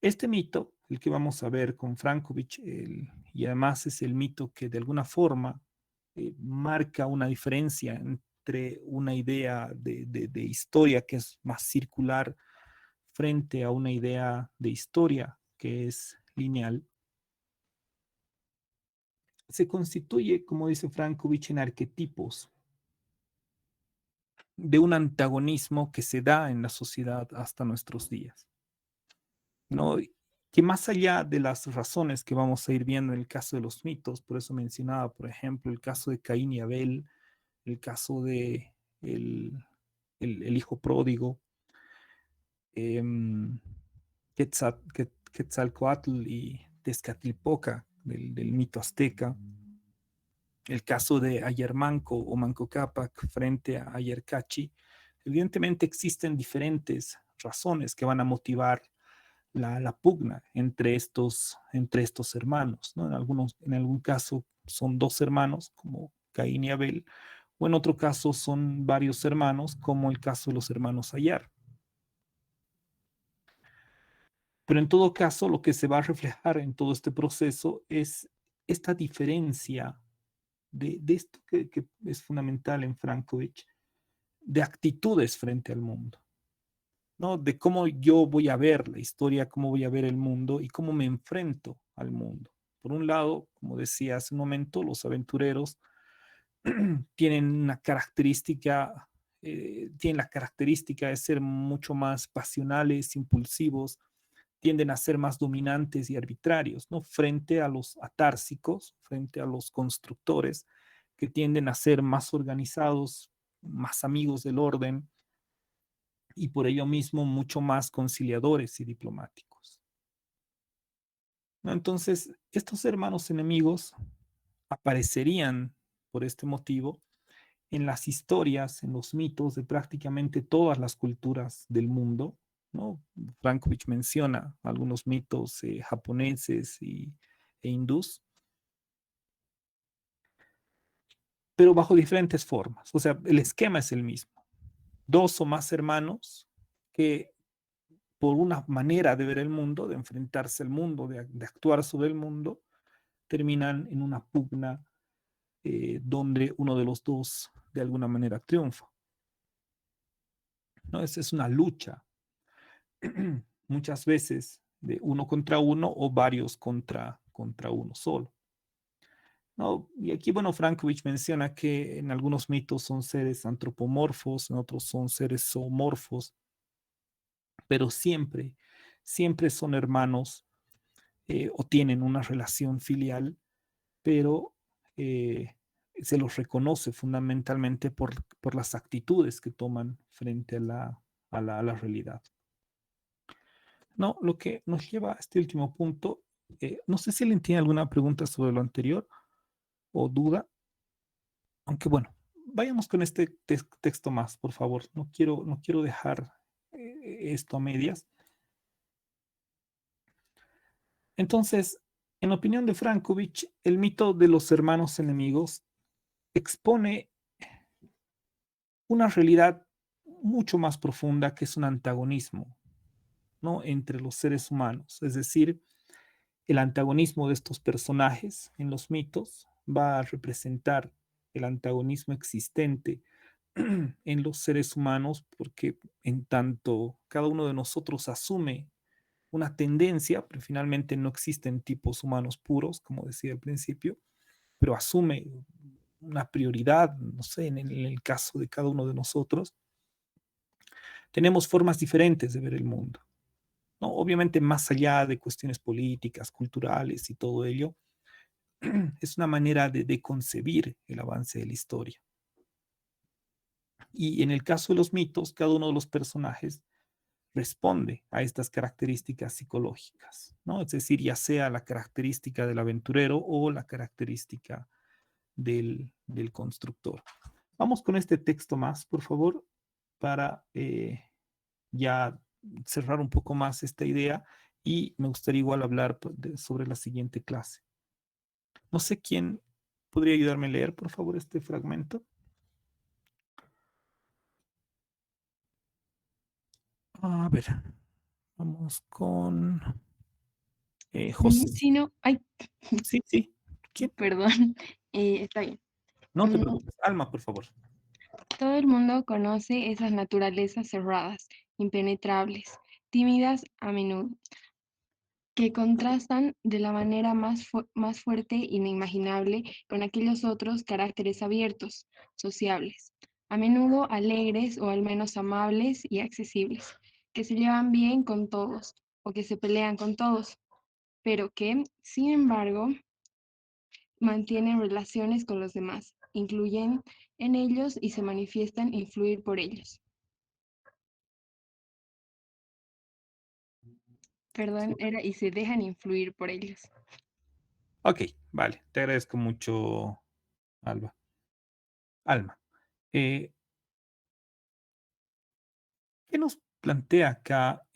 Speaker 1: este mito, el que vamos a ver con Frankovich, y además es el mito que de alguna forma marca una diferencia entre una idea de historia que es más circular frente a una idea de historia que es lineal, se constituye, como dice Frankovich, en arquetipos de un antagonismo que se da en la sociedad hasta nuestros días, ¿no? Que más allá de las razones que vamos a ir viendo en el caso de los mitos, por eso mencionaba, por ejemplo, el caso de Caín y Abel, el caso de el hijo pródigo, eh, Quetzalcoatl y Tezcatlipoca del mito azteca, el caso de Ayermanco o Manco Cápac frente a Ayercachi. Evidentemente existen diferentes razones que van a motivar la pugna entre estos hermanos, ¿no? En algún caso son dos hermanos, como Caín y Abel, o en otro caso son varios hermanos, como el caso de los hermanos Ayar. Pero en todo caso, lo que se va a reflejar en todo este proceso es esta diferencia de esto que es fundamental en Frankovich, de actitudes frente al mundo, ¿no? De cómo yo voy a ver la historia, cómo voy a ver el mundo y cómo me enfrento al mundo. Por un lado, como decía hace un momento, los aventureros tienen una característica, tienen la característica de ser mucho más pasionales, impulsivos, tienden a ser más dominantes y arbitrarios, ¿no? Frente a los atársicos, frente a los constructores, que tienden a ser más organizados, más amigos del orden y por ello mismo mucho más conciliadores y diplomáticos, ¿no? Entonces, estos hermanos enemigos aparecerían por este motivo en las historias, en los mitos de prácticamente todas las culturas del mundo, ¿no? Frankovich menciona algunos mitos japoneses e hindús, pero bajo diferentes formas. O sea, el esquema es el mismo. Dos o más hermanos que por una manera de ver el mundo, de enfrentarse al mundo, de actuar sobre el mundo, terminan en una pugna donde uno de los dos de alguna manera triunfa, ¿no? Es una lucha muchas veces de uno contra uno o varios contra uno solo, ¿no? Y aquí, bueno, Frankovich menciona que en algunos mitos son seres antropomorfos, en otros son seres zoomorfos, pero siempre son hermanos o tienen una relación filial, pero se los reconoce fundamentalmente por las actitudes que toman frente a la realidad. No, lo que nos lleva a este último punto, no sé si alguien tiene alguna pregunta sobre lo anterior o duda, aunque bueno, vayamos con este texto más, por favor. No quiero dejar esto a medias. Entonces, en opinión de Frankovich, el mito de los hermanos enemigos expone una realidad mucho más profunda que es un antagonismo, ¿no? Entre los seres humanos, es decir, el antagonismo de estos personajes en los mitos va a representar el antagonismo existente en los seres humanos, porque en tanto cada uno de nosotros asume una tendencia, pero finalmente no existen tipos humanos puros, como decía al principio, pero asume una prioridad, no sé, en el caso de cada uno de nosotros, tenemos formas diferentes de ver el mundo, ¿no? Obviamente más allá de cuestiones políticas, culturales y todo ello, es una manera de concebir el avance de la historia. Y en el caso de los mitos, cada uno de los personajes responde a estas características psicológicas, ¿no? Es decir, ya sea la característica del aventurero o la característica del constructor. Vamos con este texto más, por favor, para ya cerrar un poco más esta idea y me gustaría igual hablar sobre la siguiente clase. No sé quién podría ayudarme a leer, por favor, este fragmento. A ver, vamos con José.
Speaker 3: Sí, no, ay,
Speaker 1: Sí, sí. ¿Quién?
Speaker 3: perdón, está bien.
Speaker 1: No te
Speaker 3: Mm,
Speaker 1: preocupes. Alma, por favor.
Speaker 3: Todo el mundo conoce esas naturalezas cerradas, impenetrables, tímidas a menudo, que contrastan de la manera más fuerte e inimaginable con aquellos otros caracteres abiertos, sociables, a menudo alegres o al menos amables y accesibles, que se llevan bien con todos o que se pelean con todos, pero que, sin embargo, mantienen relaciones con los demás, incluyen en ellos y se manifiestan influir por ellos. Perdón, era y se dejan influir por ellos.
Speaker 1: Ok, vale. Te agradezco mucho, Alma. Eh, ¿Qué nos plantea acá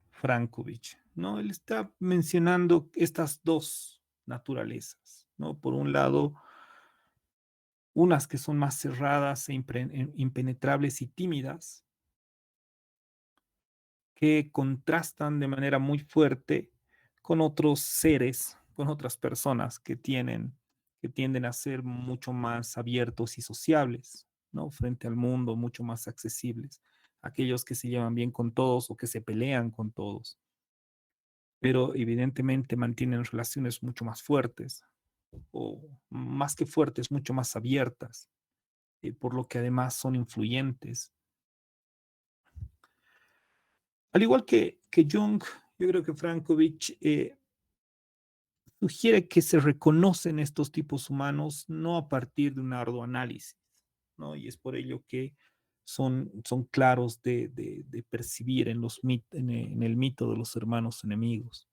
Speaker 1: Frankovich? ¿No? Él está mencionando estas dos naturalezas, ¿no? Por un lado, unas que son más cerradas e impenetrables y tímidas, que contrastan de manera muy fuerte con otros seres, con otras personas que tienen que tienden a ser mucho más abiertos y sociables, ¿no? Frente al mundo, mucho más accesibles. Aquellos que se llevan bien con todos o que se pelean con todos, pero evidentemente mantienen relaciones mucho más fuertes, o más que fuertes, mucho más abiertas, por lo que además son influyentes. Al igual que Jung, yo creo que Frankovich sugiere que se reconocen estos tipos humanos no a partir de un arduo análisis, ¿no? Y es por ello que son claros de percibir en, en el mito de los hermanos enemigos.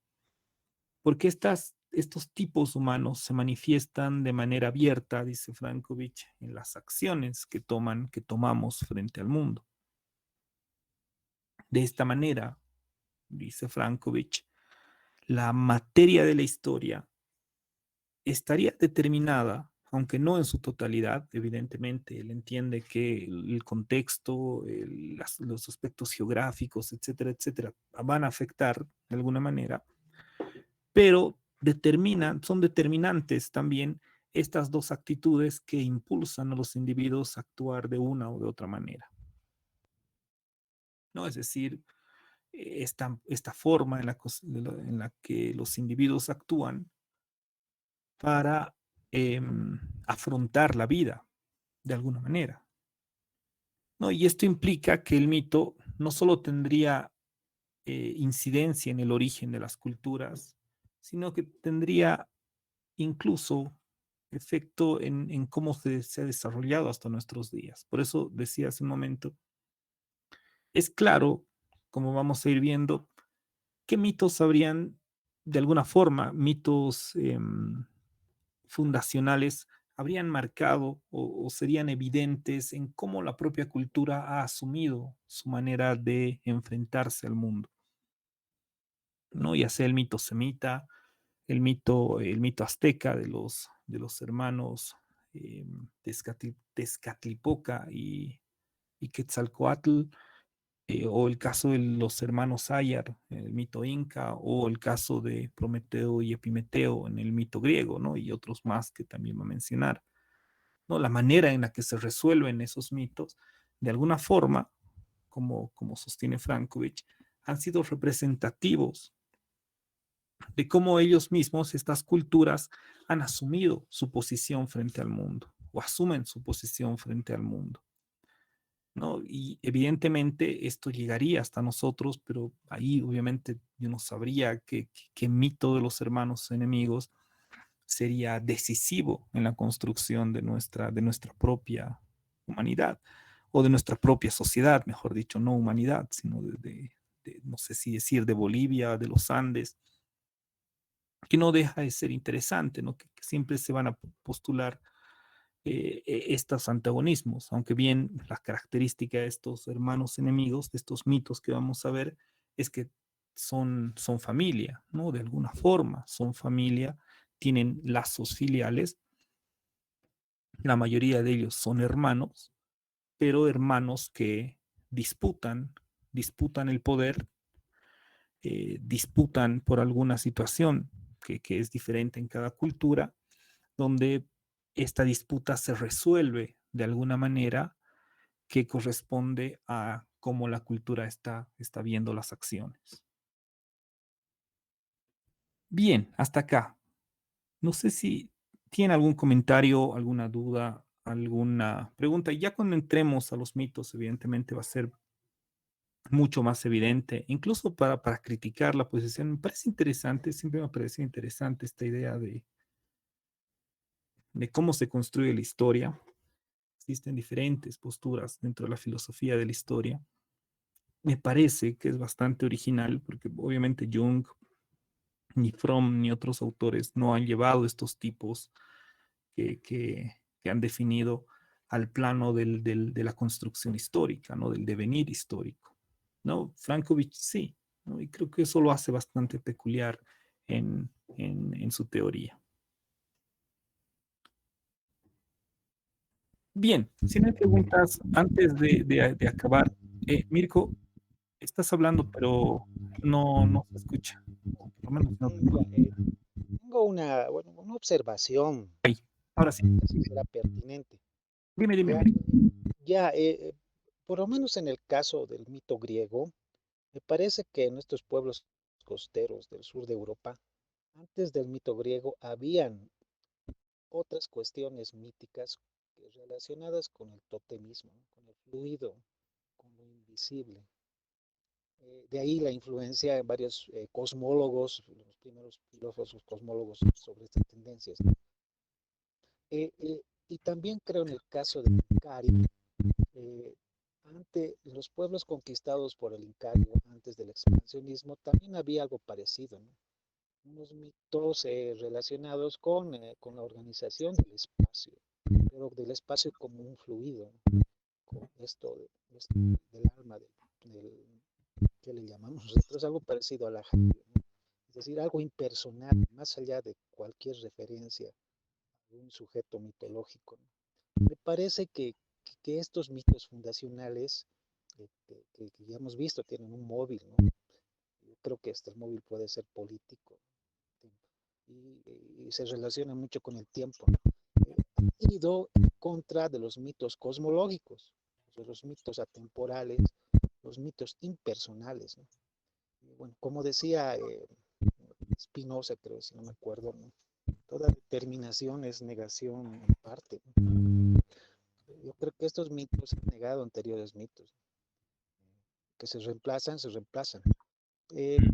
Speaker 1: Porque estos tipos humanos se manifiestan de manera abierta, dice Frankovich, en las acciones que tomamos frente al mundo. De esta manera, dice Frankovich, la materia de la historia estaría determinada, aunque no en su totalidad, evidentemente. Él entiende que el contexto, los aspectos geográficos, etcétera, etcétera, van a afectar de alguna manera, pero son determinantes también estas dos actitudes que impulsan a los individuos a actuar de una o de otra manera, ¿no? Es decir, esta forma en la que los individuos actúan para afrontar la vida de alguna manera, ¿no? Y esto implica que el mito no solo tendría incidencia en el origen de las culturas, sino que tendría incluso efecto en cómo se ha desarrollado hasta nuestros días. Por eso decía hace un momento, es claro, como vamos a ir viendo, qué mitos habrían, de alguna forma, mitos fundacionales, habrían marcado o serían evidentes en cómo la propia cultura ha asumido su manera de enfrentarse al mundo, ¿no? Ya sea el mito semita, el mito azteca de los hermanos Tezcatlipoca y Quetzalcoatl, o el caso de los hermanos Ayar, el mito inca, o el caso de Prometeo y Epimeteo en el mito griego, ¿no? Y otros más que también va a mencionar, ¿no? La manera en la que se resuelven esos mitos, de alguna forma, como sostiene Frankovich, han sido representativos de cómo ellos mismos, estas culturas, han asumido su posición frente al mundo o asumen su posición frente al mundo, ¿no? Y evidentemente esto llegaría hasta nosotros, pero ahí obviamente yo no sabría qué mito de los hermanos enemigos sería decisivo en la construcción de nuestra propia humanidad o de nuestra propia sociedad, mejor dicho, no humanidad, sino no sé si decir de Bolivia, de los Andes, que no deja de ser interesante, ¿no? Que siempre se van a postular estos antagonismos, aunque bien la característica de estos hermanos enemigos, de estos mitos que vamos a ver, es que son familia, ¿no? De alguna forma, son familia, tienen lazos filiales, la mayoría de ellos son hermanos, pero hermanos que disputan el poder, disputan por alguna situación que es diferente en cada cultura, donde esta disputa se resuelve de alguna manera que corresponde a cómo la cultura está viendo las acciones. Bien, hasta acá. No sé si tiene algún comentario, alguna duda, alguna pregunta. Y ya cuando entremos a los mitos, evidentemente va a ser mucho más evidente, incluso para criticar la posición. Me parece interesante, siempre me ha parecido interesante esta idea de cómo se construye la historia. Existen diferentes posturas dentro de la filosofía de la historia. Me parece que es bastante original, porque obviamente Jung, ni Fromm, ni otros autores no han llevado estos tipos que han definido al plano de la construcción histórica, ¿no? Del devenir histórico, ¿no? Frankovich sí, ¿no? Y creo que eso lo hace bastante peculiar en su teoría. Bien, si no hay preguntas, antes de acabar, Mirko, estás hablando, pero no se escucha. O por lo menos no te-
Speaker 6: Tengo una, bueno, una observación.
Speaker 1: Ahora sí,
Speaker 6: si será pertinente.
Speaker 1: dime, dime,
Speaker 6: Ya,
Speaker 1: Américo.
Speaker 6: ya, por lo menos en el caso del mito griego, me parece que en estos pueblos costeros del sur de Europa, antes del mito griego, habían otras cuestiones míticas relacionadas con el totemismo, ¿no? Con el fluido, con lo invisible. De ahí la influencia en varios cosmólogos, los primeros filósofos cosmólogos sobre estas tendencias. Y también creo en el caso de Cari, eh, ante los pueblos conquistados por el Incario antes del expansionismo, también había algo parecido, ¿no? Unos mitos relacionados con la organización del espacio, pero del espacio como un fluido, ¿no? Con esto del alma, ¿qué le llamamos nosotros? Algo parecido a la Hallyu, ¿no? Es decir, algo impersonal, más allá de cualquier referencia a un sujeto mitológico, ¿no? Me parece que estos mitos fundacionales que ya hemos visto tienen un móvil, ¿no? Yo creo que este móvil puede ser político y se relaciona mucho con el tiempo, ¿no? Han ido en contra de los mitos cosmológicos, de los mitos atemporales, los mitos impersonales, ¿no? Y bueno, como decía Spinoza, creo, si no me acuerdo, ¿no? Toda determinación es negación en parte, ¿no? Yo creo que estos mitos han negado anteriores mitos, que se reemplazan, se reemplazan.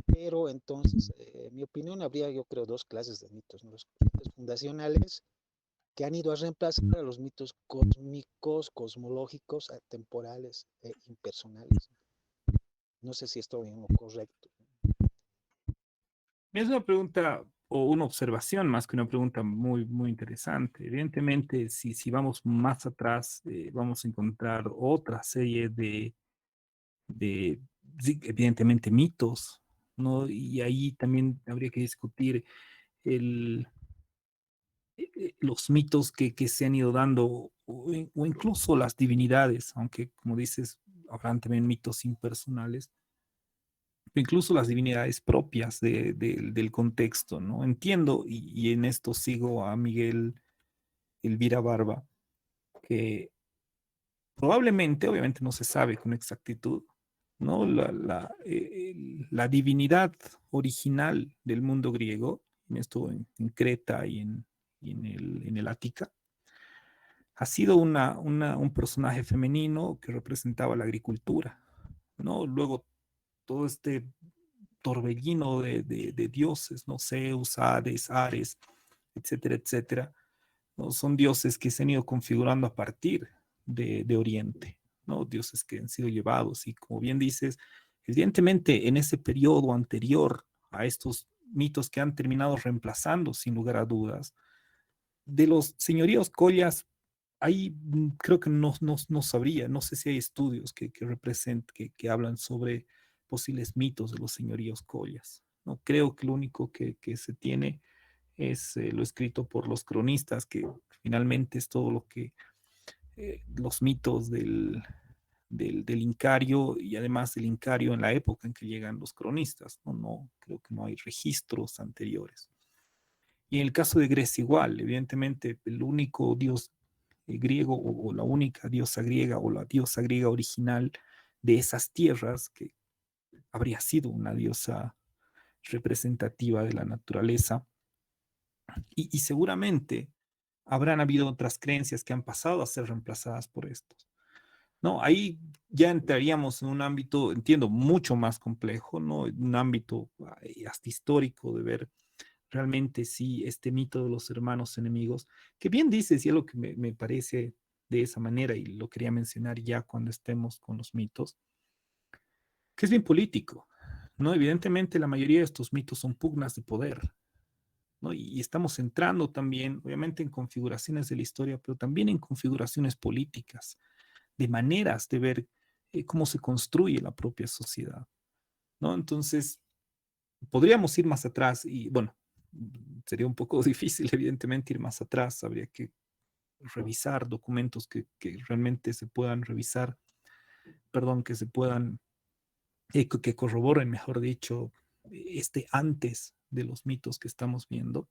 Speaker 6: Pero entonces, en mi opinión, habría yo creo dos clases de mitos, ¿no? Los mitos fundacionales que han ido a reemplazar a los mitos cósmicos, cosmológicos, atemporales e impersonales. No sé si estoy en lo correcto.
Speaker 1: Es una pregunta o una observación más que una pregunta muy, muy interesante. Evidentemente, si vamos más atrás, vamos a encontrar otra serie de sí, evidentemente, mitos, ¿no? Y ahí también habría que discutir el, los mitos que se han ido dando, o incluso las divinidades, aunque, como dices, habrán también mitos impersonales, incluso las divinidades propias del contexto, ¿no? Entiendo, y en esto sigo a Miguel Elvira Barba, que probablemente, obviamente no se sabe con exactitud, ¿no? La divinidad original del mundo griego, en esto en Creta y en el Ática, ha sido un personaje femenino que representaba la agricultura, ¿no? Luego todo este torbellino de dioses, ¿no? Zeus, Hades, Ares, etcétera, etcétera, ¿no? Son dioses que se han ido configurando a partir de Oriente, ¿no? Dioses que han sido llevados y, como bien dices, evidentemente en ese periodo anterior a estos mitos que han terminado reemplazando, sin lugar a dudas, de los señoríos collas, ahí creo que no sabría, no sé si hay estudios que hablan sobre posibles mitos de los señoríos collas. No creo que lo único que se tiene es lo escrito por los cronistas, que finalmente es todo lo que los mitos del Incario, y además del Incario en la época en que llegan los cronistas. No, creo que no hay registros anteriores. Y en el caso de Grecia igual, evidentemente el único dios griego, o la única diosa griega, o la diosa griega original de esas tierras, que habría sido una diosa representativa de la naturaleza, y seguramente habrán habido otras creencias que han pasado a ser reemplazadas por estos. No, ahí ya entraríamos en un ámbito, entiendo, mucho más complejo, ¿no? Un ámbito hasta histórico, de ver realmente si este mito de los hermanos enemigos, que bien dices, y es lo que me parece de esa manera, y lo quería mencionar ya cuando estemos con los mitos, que es bien político, ¿no? Evidentemente la mayoría de estos mitos son pugnas de poder, ¿no? Y estamos entrando también, obviamente, en configuraciones de la historia, pero también en configuraciones políticas, de maneras de ver cómo se construye la propia sociedad, ¿no? Entonces, podríamos ir más atrás y, bueno, sería un poco difícil, evidentemente, ir más atrás. Habría que revisar documentos que realmente se puedan revisar, perdón, que se puedan, que corroboren, mejor dicho, este antes de los mitos que estamos viendo.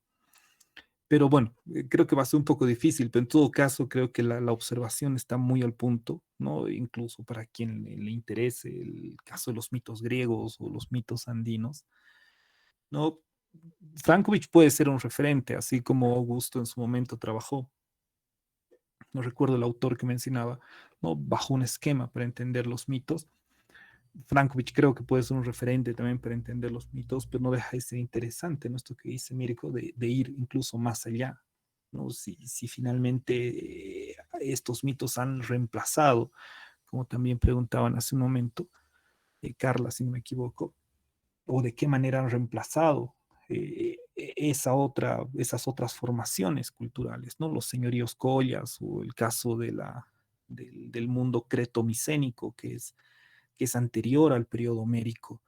Speaker 1: Pero bueno, creo que va a ser un poco difícil, pero en todo caso creo que la observación está muy al punto, ¿no? Incluso para quien le interese el caso de los mitos griegos o los mitos andinos, ¿no? Frankovich puede ser un referente, así como Augusto en su momento trabajó. No recuerdo el autor que mencionaba, ¿no? Bajo un esquema para entender los mitos. Frankovich creo que puede ser un referente también para entender los mitos, pero no deja de ser interesante, ¿no? Esto que dice Mirko, de ir incluso más allá, ¿no? Si finalmente estos mitos han reemplazado, como también preguntaban hace un momento, Carla, si no me equivoco, o de qué manera han reemplazado esas otras formaciones culturales, ¿no? Los señoríos collas o el caso del mundo cretomicénico, que es anterior al periodo homérico,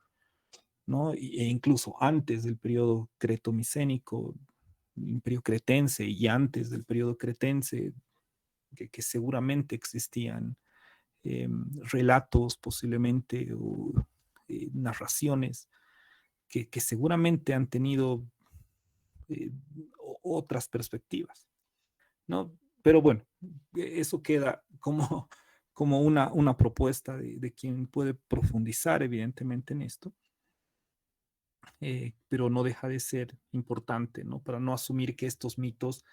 Speaker 1: ¿no? E incluso antes del periodo cretomicénico, imperio cretense, y antes del periodo cretense, que seguramente existían relatos posiblemente o narraciones que seguramente han tenido eh, otras perspectivas, ¿no? Pero bueno, eso queda como, como una propuesta de quien puede profundizar evidentemente en esto, pero no deja de ser importante, ¿no? Para no asumir que estos mitos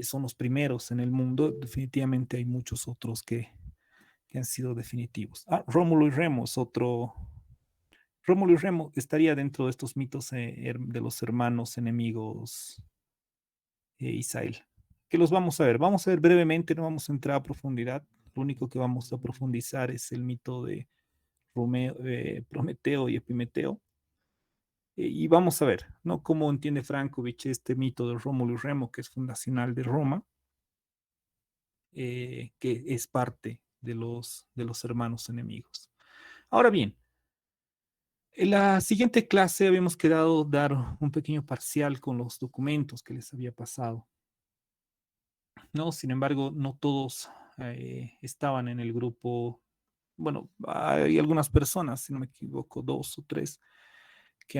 Speaker 1: son los primeros en el mundo, definitivamente hay muchos otros que han sido definitivos. Ah, Rómulo y Remo es otro. Rómulo y Remo estaría dentro de estos mitos de los hermanos enemigos Isael, que los vamos a ver. Vamos a ver brevemente, no vamos a entrar a profundidad. Lo único que vamos a profundizar es el mito de Prometeo y Epimeteo. Y vamos a ver, ¿no? Cómo entiende Frankovich este mito de Rómulo y Remo, que es fundacional de Roma, que es parte de los hermanos enemigos. Ahora bien, en la siguiente clase habíamos quedado dar un pequeño parcial con los documentos que les había pasado, ¿no? Sin embargo, no todos estaban en el grupo. Bueno, hay algunas personas, si no me equivoco, 2 o 3, que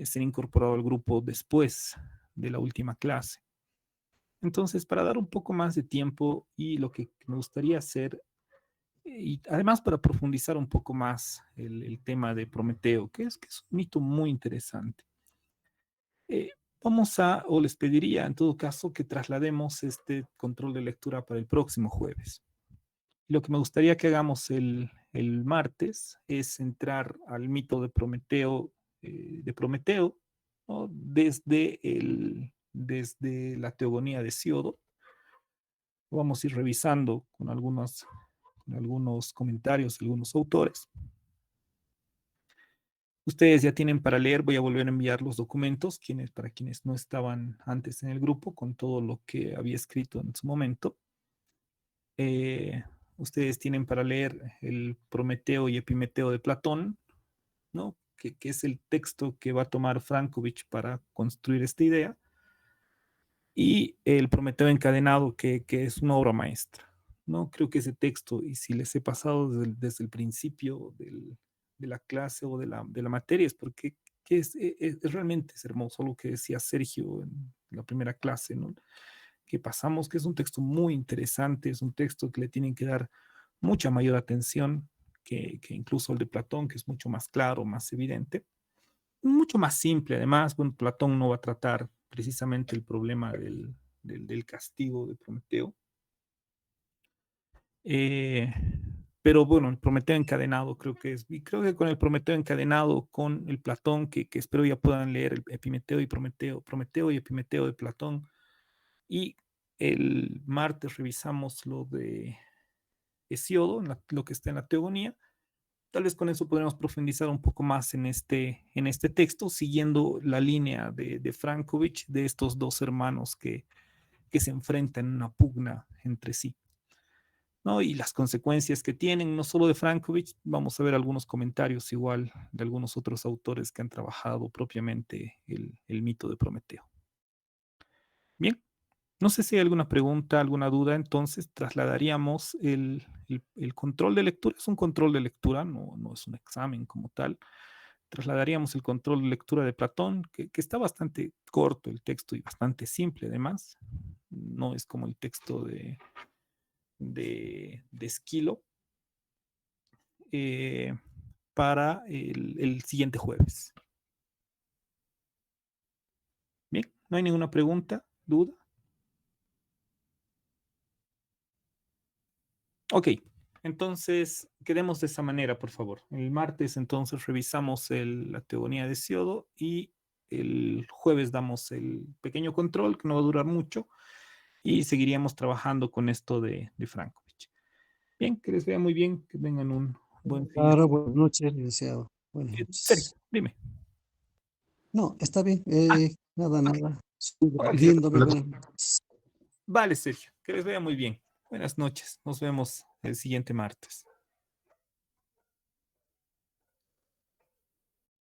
Speaker 1: se han incorporado al grupo después de la última clase. Entonces, para dar un poco más de tiempo y lo que me gustaría hacer, y además para profundizar un poco más el tema de Prometeo, que es un mito muy interesante. Eh, o les pediría en todo caso que traslademos este control de lectura para el próximo jueves. Lo que me gustaría que hagamos el martes es entrar al mito de Prometeo, ¿no? Desde la teogonía de Siodo. Vamos a ir revisando con algunos comentarios, algunos autores. Ustedes ya tienen para leer, voy a volver a enviar los documentos para quienes no estaban antes en el grupo, con todo lo que había escrito en su momento. Ustedes tienen para leer el Prometeo y Epimeteo de Platón, ¿no? Que es el texto que va a tomar Frankovich para construir esta idea, y el Prometeo encadenado, que es una obra maestra, ¿no? Creo que ese texto, y si les he pasado desde el principio de la clase o de la materia, es porque realmente es hermoso lo que decía Sergio en la primera clase, ¿no? Que pasamos, que es un texto muy interesante, es un texto que le tienen que dar mucha mayor atención que incluso el de Platón, que es mucho más claro, más evidente, mucho más simple. Además, bueno, Platón no va a tratar precisamente el problema del castigo de Prometeo. Eh, pero bueno, el Prometeo encadenado y creo que con el Prometeo encadenado, con el Platón, que espero ya puedan leer el Epimeteo y Prometeo y Epimeteo de Platón, y el martes revisamos lo de Hesiodo, lo que está en la teogonía. Tal vez con eso podremos profundizar un poco más en este texto, siguiendo la línea de Frankovich, de estos dos hermanos que se enfrentan en una pugna entre sí, ¿no? Y las consecuencias que tienen, no solo de Frankovich, vamos a ver algunos comentarios igual de algunos otros autores que han trabajado propiamente el mito de Prometeo. Bien, no sé si hay alguna pregunta, alguna duda. Entonces trasladaríamos el control de lectura. Es un control de lectura, no es un examen como tal, trasladaríamos el control de lectura de Platón, que está bastante corto el texto y bastante simple además. No es como el texto de Esquilo, para el siguiente jueves. Bien, ¿no hay ninguna pregunta, duda? Ok, entonces quedemos de esa manera, por favor. El martes entonces revisamos la teogonía de Hesiodo y el jueves damos el pequeño control, que no va a durar mucho, y seguiríamos trabajando con esto de Frankovich. Bien, que les vea muy bien, que tengan un buen fin.
Speaker 8: Claro, buenas noches, licenciado. Buenas
Speaker 1: Sergio,
Speaker 8: noches.
Speaker 1: dime.
Speaker 8: No, está bien. Nada.
Speaker 1: Ok.
Speaker 8: Viéndome, buenas noches.
Speaker 1: Vale, Sergio, que les vea muy bien. Buenas noches. Nos vemos el siguiente martes.